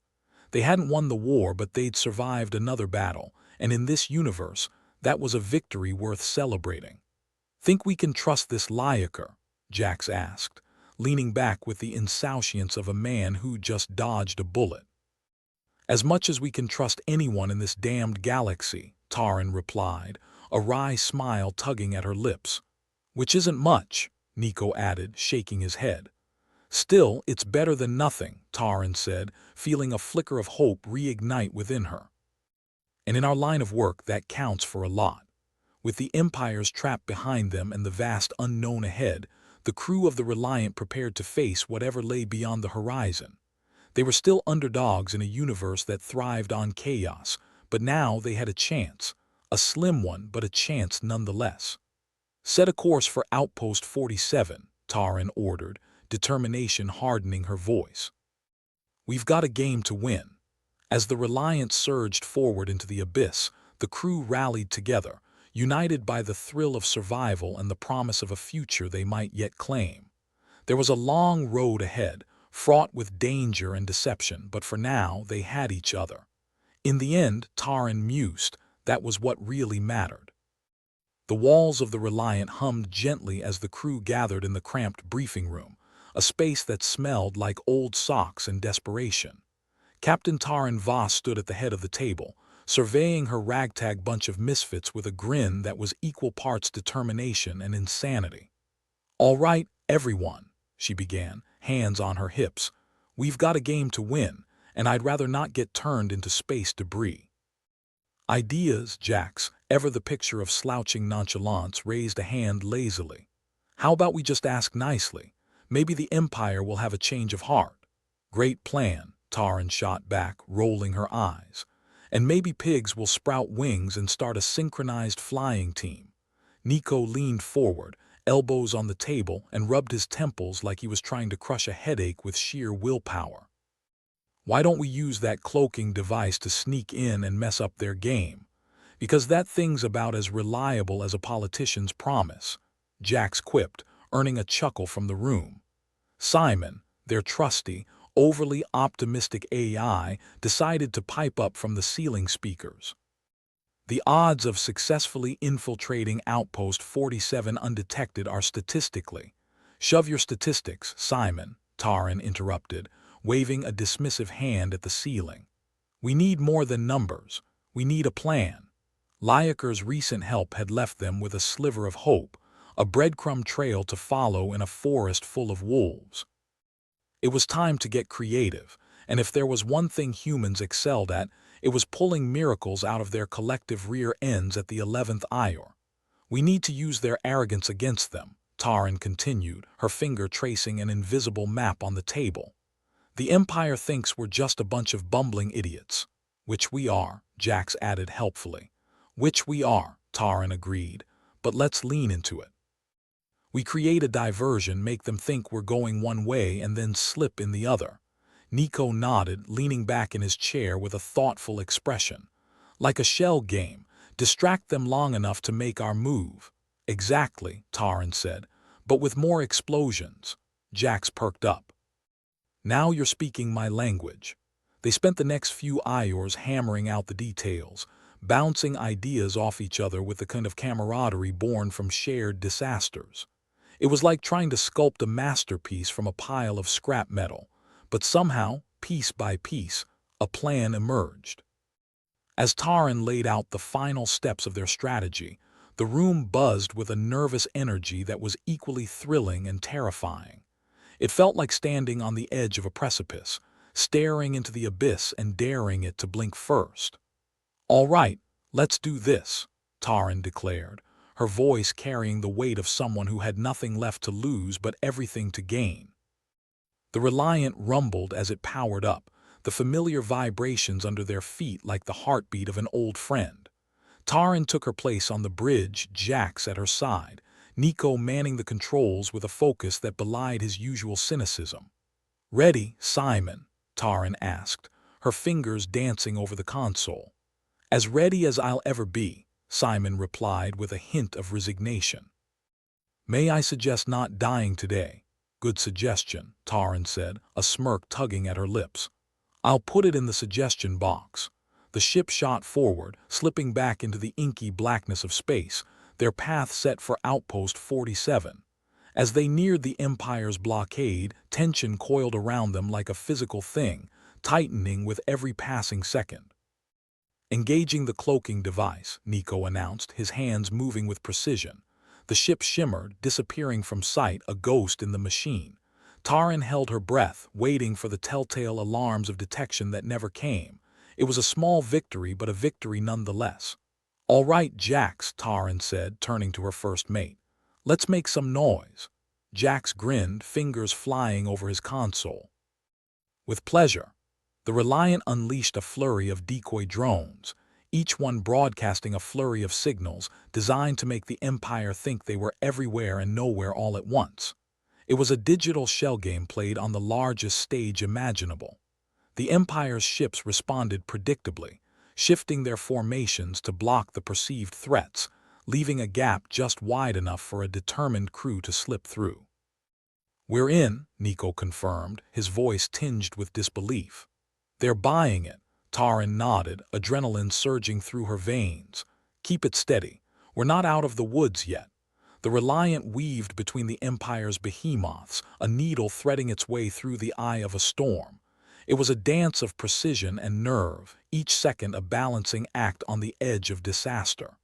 Speaker 1: They hadn't won the war, but they'd survived another battle, and in this universe, that was a victory worth celebrating. "Think we can trust this Lyakar?" Jax asked, leaning back with the insouciance of a man who just dodged a bullet. "As much as we can trust anyone in this damned galaxy," Taran replied, a wry smile tugging at her lips. "Which isn't much," Nico added, shaking his head. "Still, it's better than nothing," Taran said, feeling a flicker of hope reignite within her. "And in our line of work, that counts for a lot." With the Empire's trap behind them and the vast unknown ahead, the crew of the Reliant prepared to face whatever lay beyond the horizon. They were still underdogs in a universe that thrived on chaos, but now they had a chance. A slim one, but a chance nonetheless. "Set a course for Outpost 47, Taran ordered, determination hardening her voice. "We've got a game to win." As the Reliant surged forward into the abyss, the crew rallied together, united by the thrill of survival and the promise of a future they might yet claim. There was a long road ahead, fraught with danger and deception, but for now they had each other. In the end, Taran mused, that was what really mattered. The walls of the Reliant hummed gently as the crew gathered in the cramped briefing room, a space that smelled like old socks and desperation. Captain Taran Voss stood at the head of the table, surveying her ragtag bunch of misfits with a grin that was equal parts determination and insanity. "All right, everyone," she began, hands on her hips. "We've got a game to win, and I'd rather not get turned into space debris." "Ideas," Jax, ever the picture of slouching nonchalance, raised a hand lazily. "How about we just ask nicely? Maybe the Empire will have a change of heart." "Great plan," Taran shot back, rolling her eyes. "And maybe pigs will sprout wings and start a synchronized flying team." Nico leaned forward, elbows on the table, and rubbed his temples like he was trying to crush a headache with sheer willpower. "Why don't we use that cloaking device to sneak in and mess up their game? Because that thing's about as reliable as a politician's promise," Jax quipped, earning a chuckle from the room. Simon, their trusty, overly optimistic AI, decided to pipe up from the ceiling speakers. "The odds of successfully infiltrating Outpost 47 undetected are statistically—" "Shove your statistics, Simon," Taran interrupted, waving a dismissive hand at the ceiling. "We need more than numbers. We need a plan." Lyakar's recent help had left them with a sliver of hope, a breadcrumb trail to follow in a forest full of wolves. It was time to get creative, and if there was one thing humans excelled at, it was pulling miracles out of their collective rear ends at the 11th hour. "We need to use their arrogance against them," Taran continued, her finger tracing an invisible map on the table. "The Empire thinks we're just a bunch of bumbling idiots." "Which we are," Jax added helpfully. "Which we are," Taran agreed, "but let's lean into it. We create a diversion, make them think we're going one way and then slip in the other." Nico nodded, leaning back in his chair with a thoughtful expression. "Like a shell game, distract them long enough to make our move." "Exactly," Taran said, "but with more explosions." Jax perked up. "Now you're speaking my language." They spent the next few hours hammering out the details, bouncing ideas off each other with the kind of camaraderie born from shared disasters. It was like trying to sculpt a masterpiece from a pile of scrap metal, but somehow, piece by piece, a plan emerged. As Taran laid out the final steps of their strategy, The room buzzed with a nervous energy that was equally thrilling and terrifying. It felt like standing on the edge of a precipice, staring into the abyss and daring it to blink first. "All right, let's do this," Taryn declared, her voice carrying the weight of someone who had nothing left to lose but everything to gain. The Reliant rumbled as it powered up, the familiar vibrations under their feet like the heartbeat of an old friend. Taryn took her place on the bridge, Jax at her side, Nico manning the controls with a focus that belied his usual cynicism. "Ready, Simon?" Taryn asked, her fingers dancing over the console. "As ready as I'll ever be," Simon replied with a hint of resignation. "May I suggest not dying today?" "Good suggestion," Taryn said, a smirk tugging at her lips. "I'll put it in the suggestion box." The ship shot forward, slipping back into the inky blackness of space, their path set for Outpost 47. As they neared the Empire's blockade, tension coiled around them like a physical thing, tightening with every passing second. "Engaging the cloaking device," Nico announced, his hands moving with precision. The ship shimmered, disappearing from sight, a ghost in the machine. Taryn held her breath, waiting for the telltale alarms of detection that never came. It was a small victory, but a victory nonetheless. "All right, Jax," Taryn said, turning to her first mate. "Let's make some noise." Jax grinned, fingers flying over his console. "With pleasure." The Reliant unleashed a flurry of decoy drones, each one broadcasting a flurry of signals designed to make the Empire think they were everywhere and nowhere all at once. It was a digital shell game played on the largest stage imaginable. The Empire's ships responded predictably, shifting their formations to block the perceived threats, leaving a gap just wide enough for a determined crew to slip through. "We're in," Nico confirmed, his voice tinged with disbelief. "They're buying it," Taryn nodded, adrenaline surging through her veins. "Keep it steady. We're not out of the woods yet." The Reliant weaved between the Empire's behemoths, a needle threading its way through the eye of a storm. It was a dance of precision and nerve, each second a balancing act on the edge of disaster.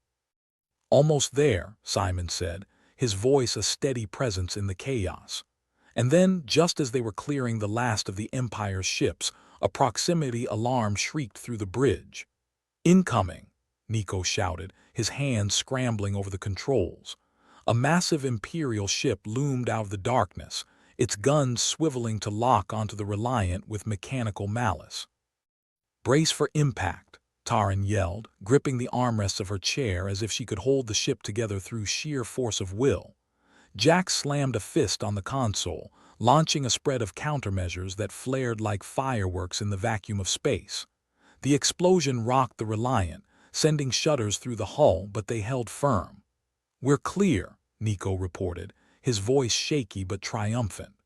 Speaker 1: "Almost there," Simon said, his voice a steady presence in the chaos. And then, just as they were clearing the last of the Empire's ships, a proximity alarm shrieked through the bridge. "Incoming!" Nico shouted, his hands scrambling over the controls. A massive Imperial ship loomed out of the darkness, its guns swiveling to lock onto the Reliant with mechanical malice. "Brace for impact," Taryn yelled, gripping the armrests of her chair as if she could hold the ship together through sheer force of will. Jack slammed a fist on the console, launching a spread of countermeasures that flared like fireworks in the vacuum of space. The explosion rocked the Reliant, sending shudders through the hull, but they held firm. "We're clear," Nico reported, his voice shaky but triumphant.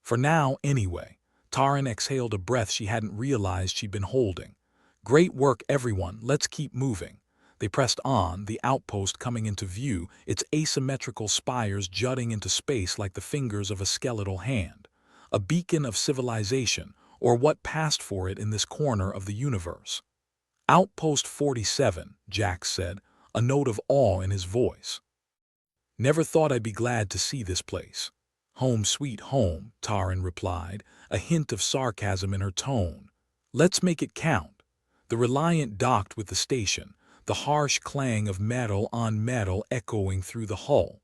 Speaker 1: For now, anyway. Taryn exhaled a breath she hadn't realized she'd been holding. "Great work, everyone. Let's keep moving." They pressed on, the outpost coming into view, its asymmetrical spires jutting into space like the fingers of a skeletal hand. A beacon of civilization, or what passed for it in this corner of the universe. "Outpost 47, Jax said, a note of awe in his voice. "Never thought I'd be glad to see this place." "Home sweet home," Taryn replied, a hint of sarcasm in her tone. "Let's make it count." The Reliant docked with the station, the harsh clang of metal on metal echoing through the hull.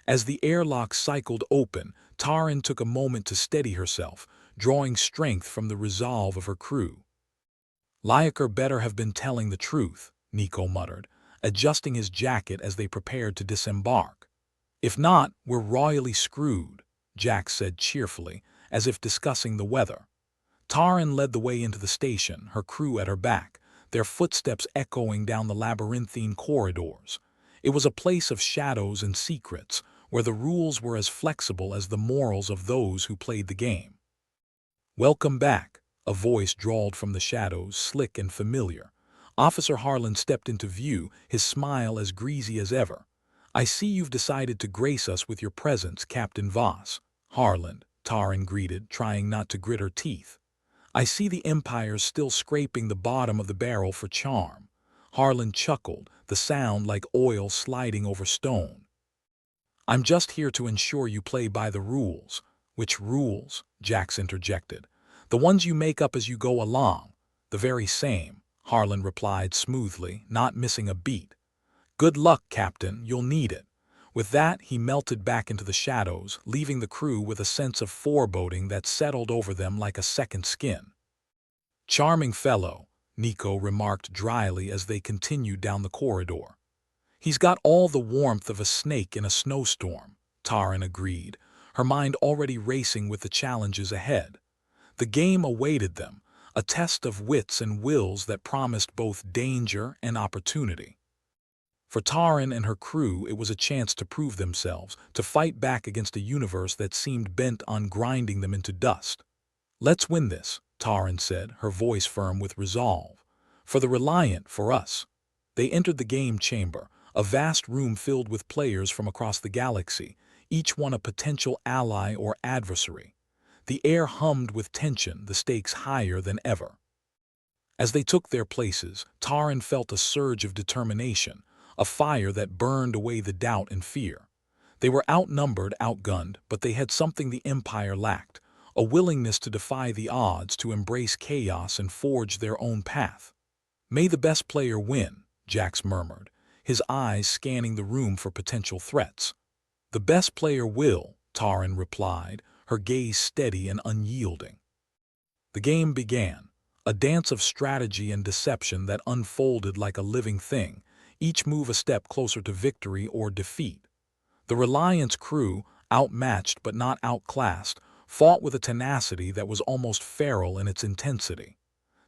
Speaker 1: As the airlock cycled open, Taryn took a moment to steady herself, drawing strength from the resolve of her crew. "Liaker better have been telling the truth," Nico muttered, adjusting his jacket as they prepared to disembark. "If not, we're royally screwed," Jack said cheerfully, as if discussing the weather. Taryn led the way into the station, her crew at her back, their footsteps echoing down the labyrinthine corridors. It was a place of shadows and secrets, where the rules were as flexible as the morals of those who played the game. "Welcome back," a voice drawled from the shadows, slick and familiar. Officer Harlan stepped into view, his smile as greasy as ever. "I see you've decided to grace us with your presence, Captain Voss." "Harlan," Taryn greeted, trying not to grit her teeth. "I see the Empire's still scraping the bottom of the barrel for charm." Harlan chuckled, the sound like oil sliding over stone. "I'm just here to ensure you play by the rules." "Which rules?" Jax interjected. "The ones you make up as you go along." "The very same," Harlan replied smoothly, not missing a beat. "Good luck, Captain, you'll need it." With that, he melted back into the shadows, leaving the crew with a sense of foreboding that settled over them like a second skin. "Charming fellow," Nico remarked dryly as they continued down the corridor. "He's got all the warmth of a snake in a snowstorm," Taryn agreed, her mind already racing with the challenges ahead. The game awaited them, a test of wits and wills that promised both danger and opportunity. For Taryn and her crew, it was a chance to prove themselves, to fight back against a universe that seemed bent on grinding them into dust. "Let's win this," Taryn said, her voice firm with resolve. "For the Reliant, for us." They entered the game chamber, a vast room filled with players from across the galaxy, each one a potential ally or adversary. The air hummed with tension, the stakes higher than ever. As they took their places, Taryn felt a surge of determination, a fire that burned away the doubt and fear. They were outnumbered, outgunned, but they had something the Empire lacked, a willingness to defy the odds, to embrace chaos and forge their own path. "May the best player win," Jax murmured, his eyes scanning the room for potential threats. "The best player will," Taryn replied, her gaze steady and unyielding. The game began, a dance of strategy and deception that unfolded like a living thing, each move a step closer to victory or defeat. The Reliance crew, outmatched but not outclassed, fought with a tenacity that was almost feral in its intensity.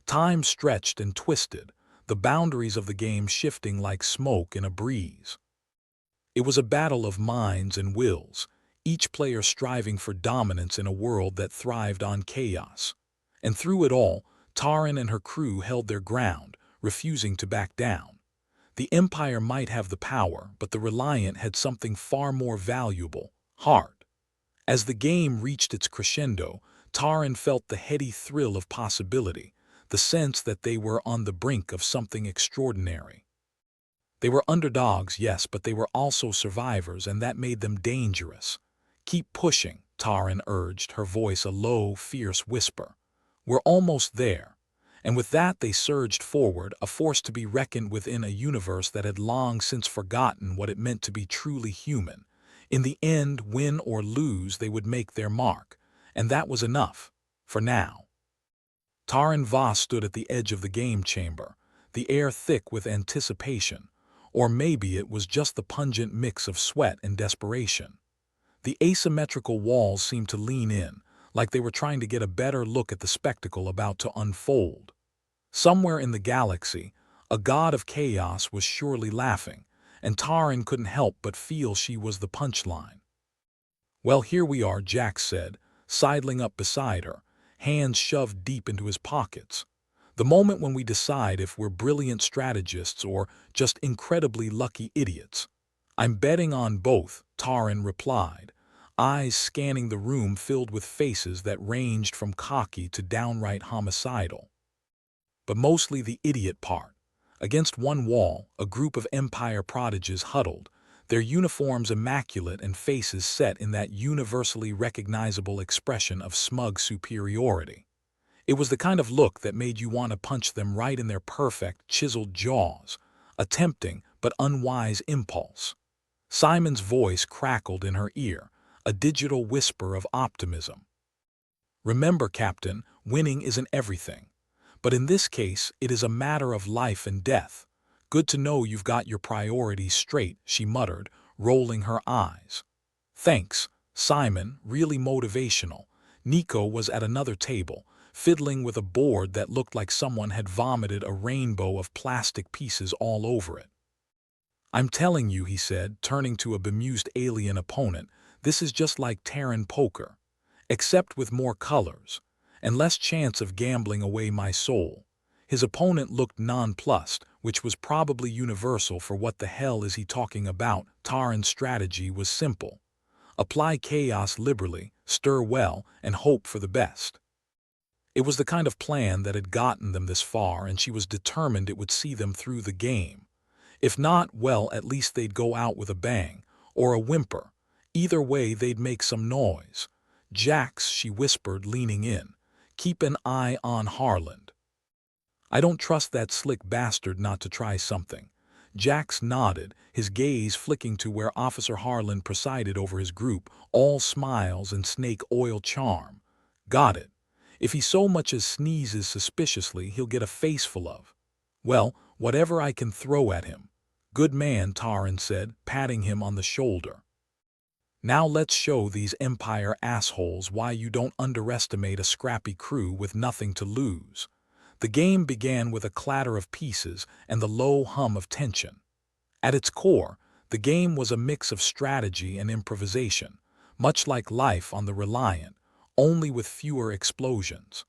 Speaker 1: Time stretched and twisted, the boundaries of the game shifting like smoke in a breeze. It was a battle of minds and wills, each player striving for dominance in a world that thrived on chaos. And through it all, Taryn and her crew held their ground, refusing to back down. The Empire might have the power, but the Reliant had something far more valuable: heart. As the game reached its crescendo, Taryn felt the heady thrill of possibility, the sense that they were on the brink of something extraordinary. They were underdogs, yes, but they were also survivors, and that made them dangerous. "Keep pushing," Taryn urged, her voice a low, fierce whisper. "We're almost there." And with that they surged forward, a force to be reckoned with in a universe that had long since forgotten what it meant to be truly human. In the end, win or lose, they would make their mark, and that was enough, for now. Taryn Voss stood at the edge of the game chamber, the air thick with anticipation, or maybe it was just the pungent mix of sweat and desperation. The asymmetrical walls seemed to lean in, like they were trying to get a better look at the spectacle about to unfold. Somewhere in the galaxy, a god of chaos was surely laughing, and Taryn couldn't help but feel she was the punchline. "Well, here we are," Jax said, sidling up beside her, hands shoved deep into his pockets. "The moment when we decide if we're brilliant strategists or just incredibly lucky idiots." "I'm betting on both," Taryn replied, eyes scanning the room filled with faces that ranged from cocky to downright homicidal. But mostly the idiot part. Against one wall, a group of Empire prodigies huddled, their uniforms immaculate and faces set in that universally recognizable expression of smug superiority. It was the kind of look that made you want to punch them right in their perfect, chiseled jaws, a tempting but unwise impulse. Simon's voice crackled in her ear, a digital whisper of optimism. "Remember, Captain, winning isn't everything. But in this case, it is a matter of life and death. Good to know you've got your priorities straight," she muttered, rolling her eyes. "Thanks, Simon, really motivational." Nico was at another table, fiddling with a board that looked like someone had vomited a rainbow of plastic pieces all over it. "I'm telling you," he said, turning to a bemused alien opponent, "this is just like Terran poker, except with more colors, and less chance of gambling away my soul." His opponent looked nonplussed, which was probably universal for what the hell is he talking about. Taryn's strategy was simple: apply chaos liberally, stir well, and hope for the best. It was the kind of plan that had gotten them this far, and she was determined it would see them through the game. If not, well, at least they'd go out with a bang, or a whimper. Either way, they'd make some noise. "Jax," she whispered, leaning in, "keep an eye on Harland. I don't trust that slick bastard not to try something." Jax nodded, his gaze flicking to where Officer Harlan presided over his group, all smiles and snake oil charm. "Got it. If he so much as sneezes suspiciously, he'll get a faceful of, well, whatever I can throw at him." "Good man," Taran said, patting him on the shoulder. "Now let's show these Empire assholes why you don't underestimate a scrappy crew with nothing to lose." The game began with a clatter of pieces and the low hum of tension. At its core, the game was a mix of strategy and improvisation, much like life on the Reliant, only with fewer explosions.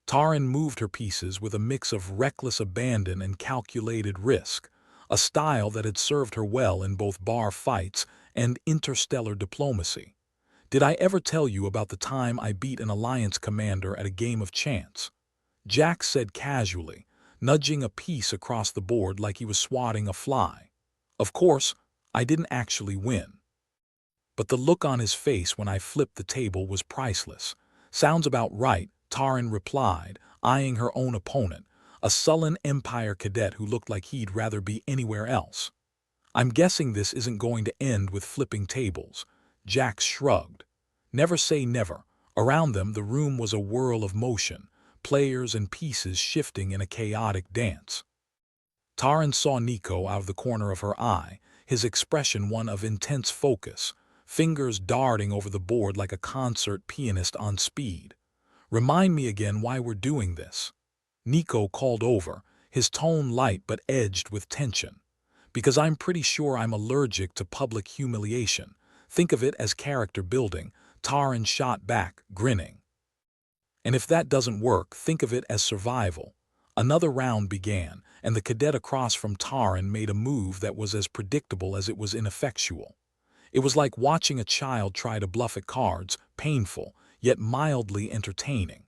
Speaker 1: Taran moved her pieces with a mix of reckless abandon and calculated risk, a style that had served her well in both bar fights and interstellar diplomacy. "Did I ever tell you about the time I beat an Alliance commander at a game of chance?" Jack said casually, nudging a piece across the board like he was swatting a fly. "Of course, I didn't actually win. But the look on his face when I flipped the table was priceless." "Sounds about right," Taran replied, eyeing her own opponent, a sullen Empire cadet who looked like he'd rather be anywhere else. "I'm guessing this isn't going to end with flipping tables." Jack shrugged. "Never say never." Around them, the room was a whirl of motion, players and pieces shifting in a chaotic dance. Taran saw Nico out of the corner of her eye, his expression one of intense focus, fingers darting over the board like a concert pianist on speed. "Remind me again why we're doing this." Nico called over, his tone light but edged with tension. "Because I'm pretty sure I'm allergic to public humiliation. Think of it as character building," Taran shot back, grinning. "And if that doesn't work, think of it as survival." Another round began, and the cadet across from Taran made a move that was as predictable as it was ineffectual. It was like watching a child try to bluff at cards, painful, yet mildly entertaining.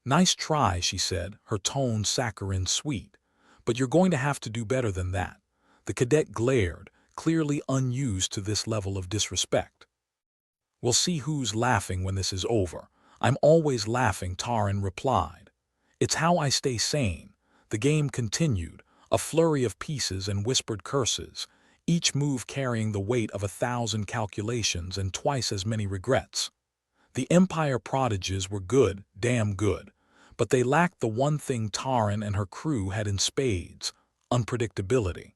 Speaker 1: "Nice try," she said, her tone saccharine sweet. "But you're going to have to do better than that." The cadet glared, clearly unused to this level of disrespect. "We'll see who's laughing when this is over." "I'm always laughing," Taran replied. "It's how I stay sane." The game continued, a flurry of pieces and whispered curses, each move carrying the weight of 1,000 calculations and twice as many regrets. The Empire prodigies were good, damn good, but they lacked the one thing Taran and her crew had in spades: unpredictability.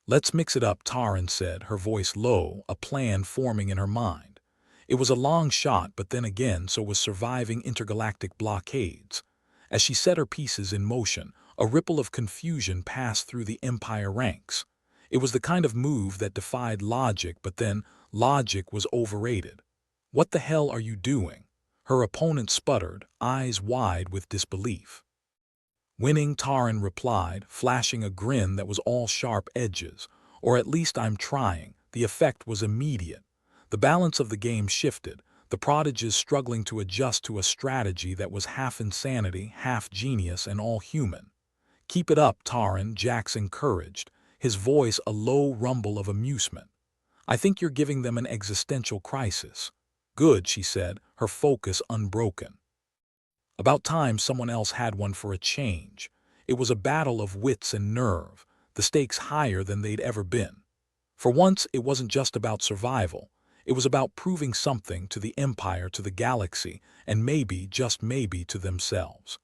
Speaker 1: "Let's mix it up," Taran said, her voice low, a plan forming in her mind. It was a long shot, but then again so was surviving intergalactic blockades. As she set her pieces in motion, a ripple of confusion passed through the Empire ranks. It was the kind of move that defied logic, but then logic was overrated. "What the hell are you doing?" Her opponent sputtered, eyes wide with disbelief. "Winning," Taran replied, flashing a grin that was all sharp edges. "Or at least I'm trying." The effect was immediate. The balance of the game shifted, the prodigies struggling to adjust to a strategy that was half insanity, half genius, and all human. "Keep it up, Taran," Jax encouraged, his voice a low rumble of amusement. "I think you're giving them an existential crisis." "Good," she said, her focus unbroken. About time someone else had one for a change. It was a battle of wits and nerve, the stakes higher than they'd ever been. For once, it wasn't just about survival. It was about proving something to the Empire, to the galaxy, and maybe, just maybe, to themselves.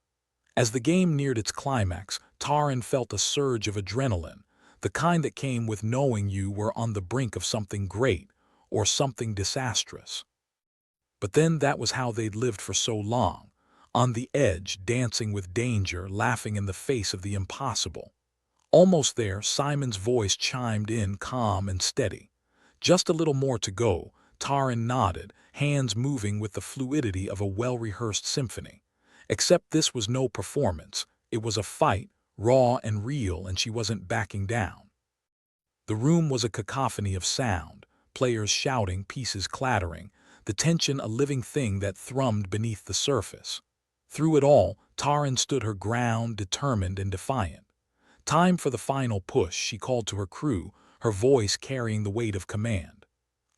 Speaker 1: As the game neared its climax, Taran felt a surge of adrenaline, the kind that came with knowing you were on the brink of something great, or something disastrous. But then that was how they'd lived for so long, on the edge, dancing with danger, laughing in the face of the impossible. Almost there, Simon's voice chimed in, calm and steady. "Just a little more to go." Taran nodded, hands moving with the fluidity of a well-rehearsed symphony. Except this was no performance. It was a fight, raw and real, and she wasn't backing down. The room was a cacophony of sound, players shouting, pieces clattering, the tension a living thing that thrummed beneath the surface. Through it all, Taran stood her ground, determined and defiant. Time for the final push, she called to her crew, her voice carrying the weight of command.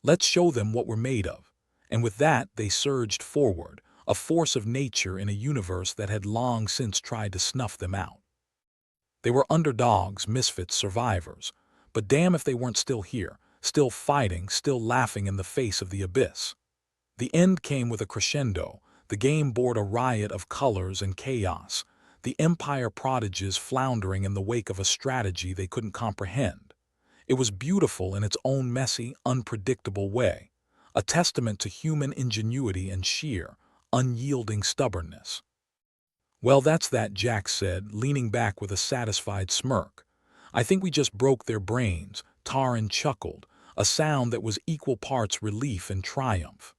Speaker 1: Let's show them what we're made of. And with that, they surged forward, a force of nature in a universe that had long since tried to snuff them out. They were underdogs, misfits, survivors. But damn if they weren't still here, still fighting, still laughing in the face of the abyss. The end came with a crescendo, the game board a riot of colors and chaos, the Empire prodigies floundering in the wake of a strategy they couldn't comprehend. It was beautiful in its own messy, unpredictable way, a testament to human ingenuity and sheer, unyielding stubbornness. Well, that's that, Jack said, leaning back with a satisfied smirk. I think we just broke their brains, Taran chuckled, a sound that was equal parts relief and triumph.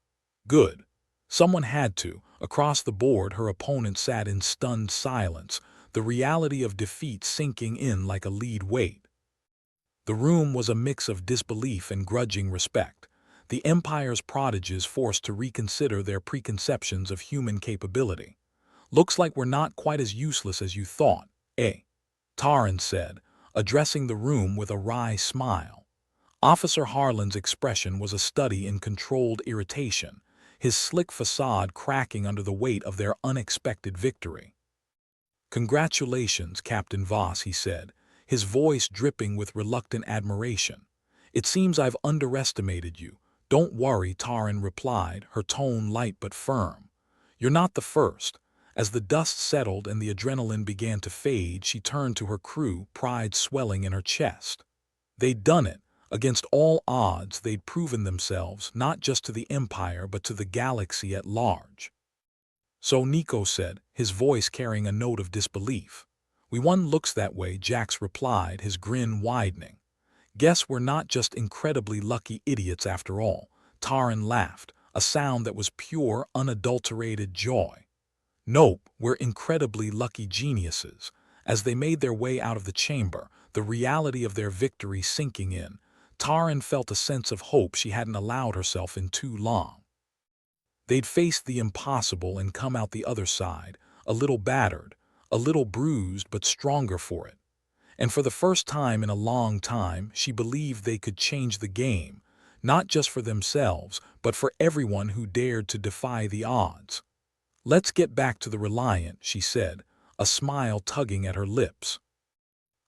Speaker 1: Good. Someone had to. Across the board, her opponent sat in stunned silence, the reality of defeat sinking in like a lead weight. The room was a mix of disbelief and grudging respect, the Empire's prodigies forced to reconsider their preconceptions of human capability. Looks like we're not quite as useless as you thought, eh? Taran said, addressing the room with a wry smile. Officer Harlan's expression was a study in controlled irritation, his slick facade cracking under the weight of their unexpected victory. Congratulations, Captain Voss, he said, his voice dripping with reluctant admiration. It seems I've underestimated you. Don't worry, Taran replied, her tone light but firm. You're not the first. As the dust settled and the adrenaline began to fade, she turned to her crew, pride swelling in her chest. They'd done it. Against all odds, they'd proven themselves, not just to the Empire, but to the galaxy at large. So Nico said, his voice carrying a note of disbelief. We won. Looks that way, Jax replied, his grin widening. Guess we're not just incredibly lucky idiots after all. Taran laughed, a sound that was pure, unadulterated joy. Nope, we're incredibly lucky geniuses. As they made their way out of the chamber, the reality of their victory sinking in, Taran felt a sense of hope she hadn't allowed herself in too long. They'd faced the impossible and come out the other side, a little battered, a little bruised, but stronger for it. And for the first time in a long time, she believed they could change the game, not just for themselves, but for everyone who dared to defy the odds. Let's get back to the Reliant, she said, a smile tugging at her lips.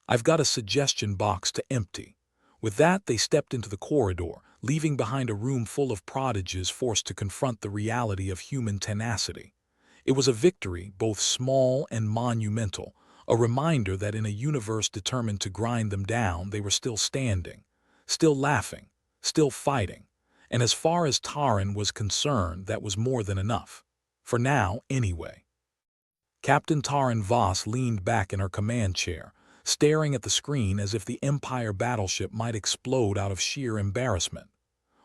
Speaker 1: I've got a suggestion box to empty. With that, they stepped into the corridor, leaving behind a room full of prodigies forced to confront the reality of human tenacity. It was a victory, both small and monumental, a reminder that in a universe determined to grind them down, they were still standing, still laughing, still fighting. And as far as Taran was concerned, that was more than enough. For now, anyway. Captain Taran Voss leaned back in her command chair, staring at the screen as if the Empire battleship might explode out of sheer embarrassment.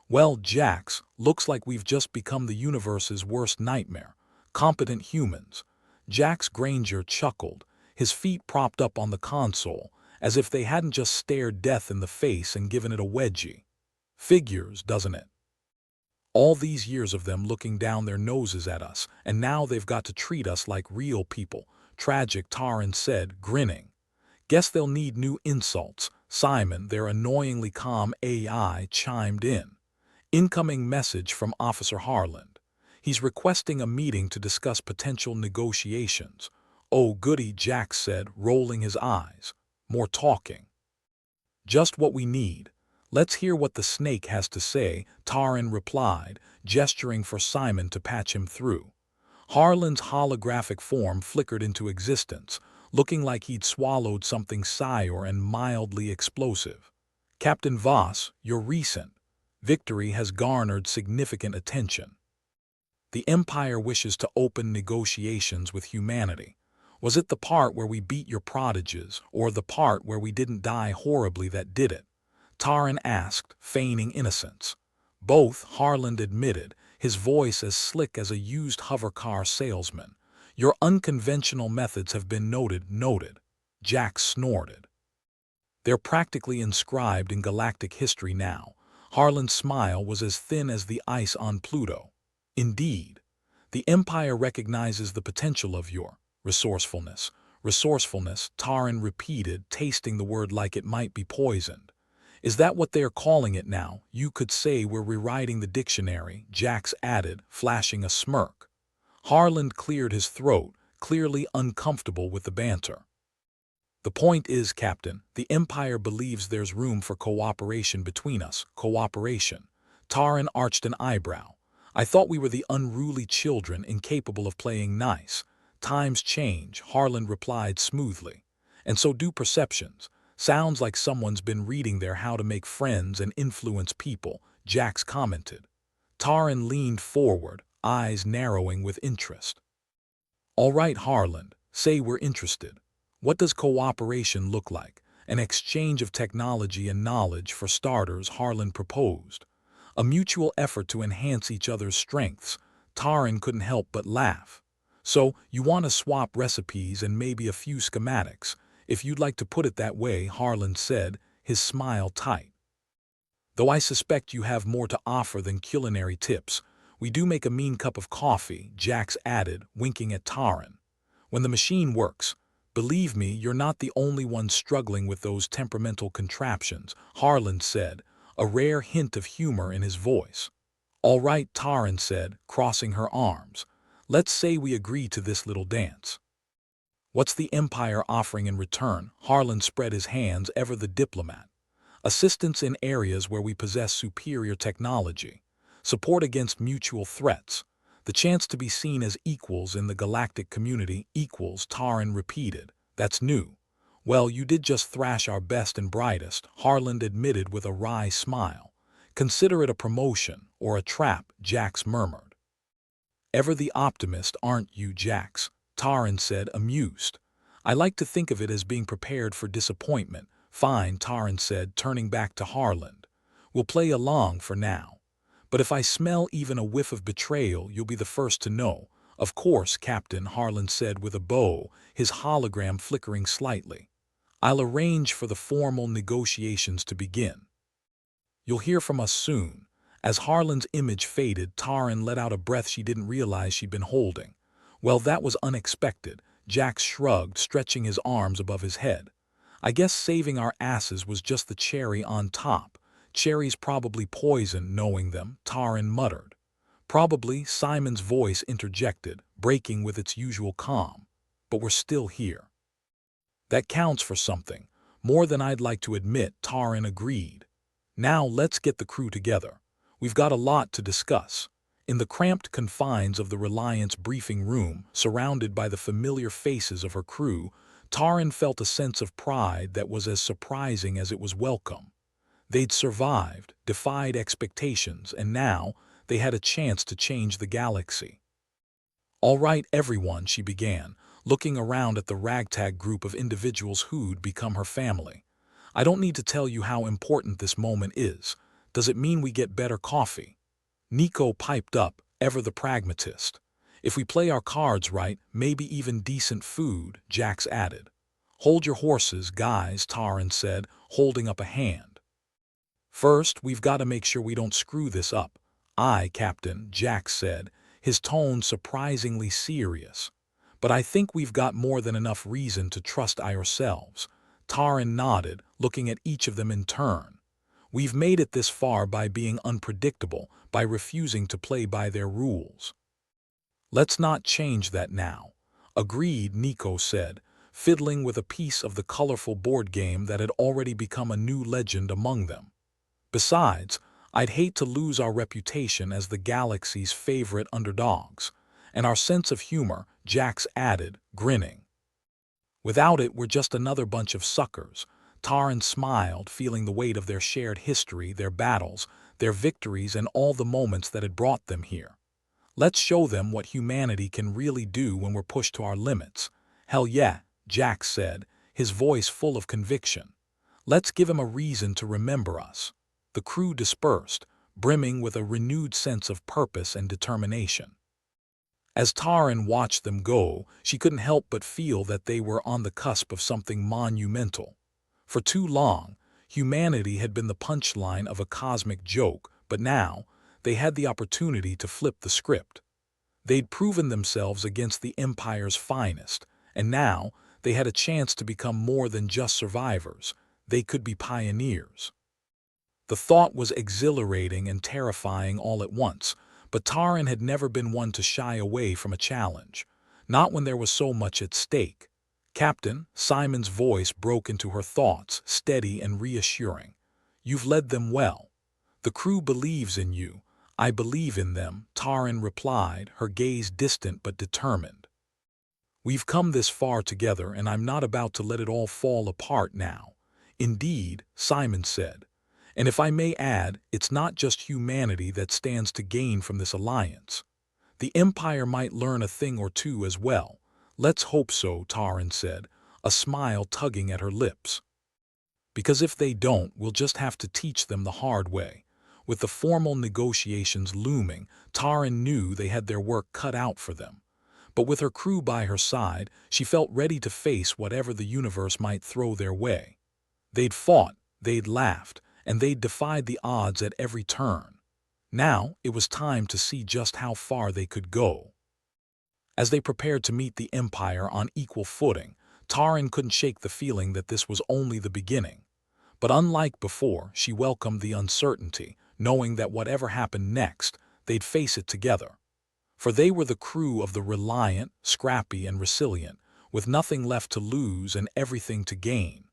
Speaker 1: Well, Jax, looks like we've just become the universe's worst nightmare. Competent humans. Jax Granger chuckled, his feet propped up on the console, as if they hadn't just stared death in the face and given it a wedgie. Figures, doesn't it? All these years of them looking down their noses at us, and now they've got to treat us like real people, tragic, Taran said, grinning. Guess they'll need new insults. Simon, their annoyingly calm AI, chimed in. Incoming message from Officer Harland. He's requesting a meeting to discuss potential negotiations. Oh goody, Jack said, rolling his eyes. More talking. Just what we need. Let's hear what the snake has to say, Taran replied, gesturing for Simon to patch him through. Harlan's holographic form flickered into existence, looking like he'd swallowed something sour and mildly explosive. Captain Voss, your recent victory has garnered significant attention. The Empire wishes to open negotiations with humanity. Was it the part where we beat your prodigies, or the part where we didn't die horribly that did it? Taran asked, feigning innocence. Both, Harlan admitted, his voice as slick as a used hovercar salesman. Your unconventional methods have been noted. Jack snorted. They're practically inscribed in galactic history now. Harlan's smile was as thin as the ice on Pluto. Indeed, the Empire recognizes the potential of your resourcefulness, Resourcefulness, Taran repeated, tasting the word like it might be poisoned. Is that what they are calling it now? You could say we're rewriting the dictionary, Jax added, flashing a smirk. Harland cleared his throat, clearly uncomfortable with the banter. The point is, Captain, the Empire believes there's room for cooperation between us. Cooperation. Taran arched an eyebrow. I thought we were the unruly children incapable of playing nice. Times change, Harland replied smoothly. And so do perceptions. Sounds like someone's been reading there how to make friends and influence people, Jax commented. Taran leaned forward, eyes narrowing with interest. All right, Harland, say we're interested. What does cooperation look like? An exchange of technology and knowledge for starters, Harland proposed. A mutual effort to enhance each other's strengths. Taran couldn't help but laugh. So, you want to swap recipes and maybe a few schematics. If you'd like to put it that way, Harland said, his smile tight. Though I suspect you have more to offer than culinary tips, we do make a mean cup of coffee, Jax added, winking at Taran. When the machine works, believe me, you're not the only one struggling with those temperamental contraptions, Harland said, a rare hint of humor in his voice. All right, Taran said, crossing her arms. Let's say we agree to this little dance. What's the Empire offering in return? Harland spread his hands, ever the diplomat. Assistance in areas where we possess superior technology. Support against mutual threats. The chance to be seen as equals in the galactic community. Equals, Taran repeated. That's new. Well, you did just thrash our best and brightest, Harland admitted with a wry smile. Consider it a promotion, or a trap, Jax murmured. Ever the optimist, aren't you, Jax? Taran said, amused. I like to think of it as being prepared for disappointment. Fine, Taran said, turning back to Harland. We'll play along for now. But if I smell even a whiff of betrayal, you'll be the first to know. Of course, Captain, Harland said with a bow, his hologram flickering slightly. I'll arrange for the formal negotiations to begin. You'll hear from us soon. As Harland's image faded, Taran let out a breath she didn't realize she'd been holding. Well, that was unexpected, Jax shrugged, stretching his arms above his head. I guess saving our asses was just the cherry on top. Cherries probably poison, knowing them, Taran muttered. Probably, Simon's voice interjected, breaking with its usual calm. But we're still here. That counts for something. More than I'd like to admit, Taran agreed. Now let's get the crew together. We've got a lot to discuss. In the cramped confines of the Reliance briefing room, surrounded by the familiar faces of her crew, Taran felt a sense of pride that was as surprising as it was welcome. They'd survived, defied expectations, and now they had a chance to change the galaxy. All right, everyone, she began, looking around at the ragtag group of individuals who'd become her family. I don't need to tell you how important this moment is. Does it mean we get better coffee? Nico piped up, ever the pragmatist. If we play our cards right, maybe even decent food, Jax added. Hold your horses, guys, Taran said, holding up a hand. First, we've got to make sure we don't screw this up. Aye, Captain, Jax said, his tone surprisingly serious. But I think we've got more than enough reason to trust ourselves. Taran nodded, looking at each of them in turn. We've made it this far by being unpredictable, by refusing to play by their rules. Let's not change that now. Agreed, Nico said, fiddling with a piece of the colorful board game that had already become a new legend among them. Besides, I'd hate to lose our reputation as the galaxy's favorite underdogs. And our sense of humor, Jax added, grinning. Without it, we're just another bunch of suckers. Taran smiled, feeling the weight of their shared history, their battles, their victories, and all the moments that had brought them here. Let's show them what humanity can really do when we're pushed to our limits. Hell yeah, Jax said, his voice full of conviction. Let's give him a reason to remember us. The crew dispersed, brimming with a renewed sense of purpose and determination. As Taran watched them go, she couldn't help but feel that they were on the cusp of something monumental. For too long, humanity had been the punchline of a cosmic joke, but now they had the opportunity to flip the script. They'd proven themselves against the Empire's finest, and now they had a chance to become more than just survivors. They could be pioneers. The thought was exhilarating and terrifying all at once, but Taran had never been one to shy away from a challenge, not when there was so much at stake. "Captain," Simon's voice broke into her thoughts, steady and reassuring. "You've led them well. The crew believes in you." "I believe in them," Taran replied, her gaze distant but determined. "We've come this far together, and I'm not about to let it all fall apart now." "Indeed," Simon said. "And if I may add, it's not just humanity that stands to gain from this alliance. The Empire might learn a thing or two as well." "Let's hope so," Taran said, a smile tugging at her lips. "Because if they don't, we'll just have to teach them the hard way." With the formal negotiations looming, Taran knew they had their work cut out for them. But with her crew by her side, she felt ready to face whatever the universe might throw their way. They'd fought, they'd laughed, and they'd defied the odds at every turn. Now it was time to see just how far they could go. As they prepared to meet the Empire on equal footing, Taran couldn't shake the feeling that this was only the beginning. But unlike before, she welcomed the uncertainty, knowing that whatever happened next, they'd face it together. For they were the crew of the reliant, scrappy, and resilient, with nothing left to lose and everything to gain.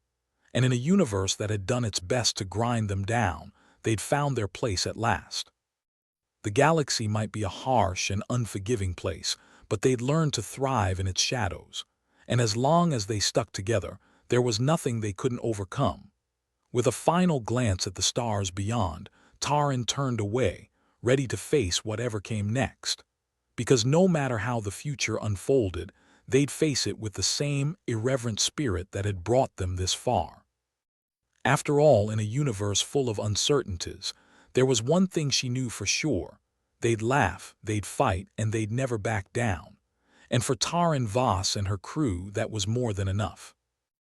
Speaker 1: And in a universe that had done its best to grind them down, they'd found their place at last. The galaxy might be a harsh and unforgiving place, but they'd learned to thrive in its shadows. And as long as they stuck together, there was nothing they couldn't overcome. With a final glance at the stars beyond, Taran turned away, ready to face whatever came next. Because no matter how the future unfolded, they'd face it with the same irreverent spirit that had brought them this far. After all, in a universe full of uncertainties, there was one thing she knew for sure. They'd laugh, they'd fight, and they'd never back down. And for Taran Voss and her crew, that was more than enough.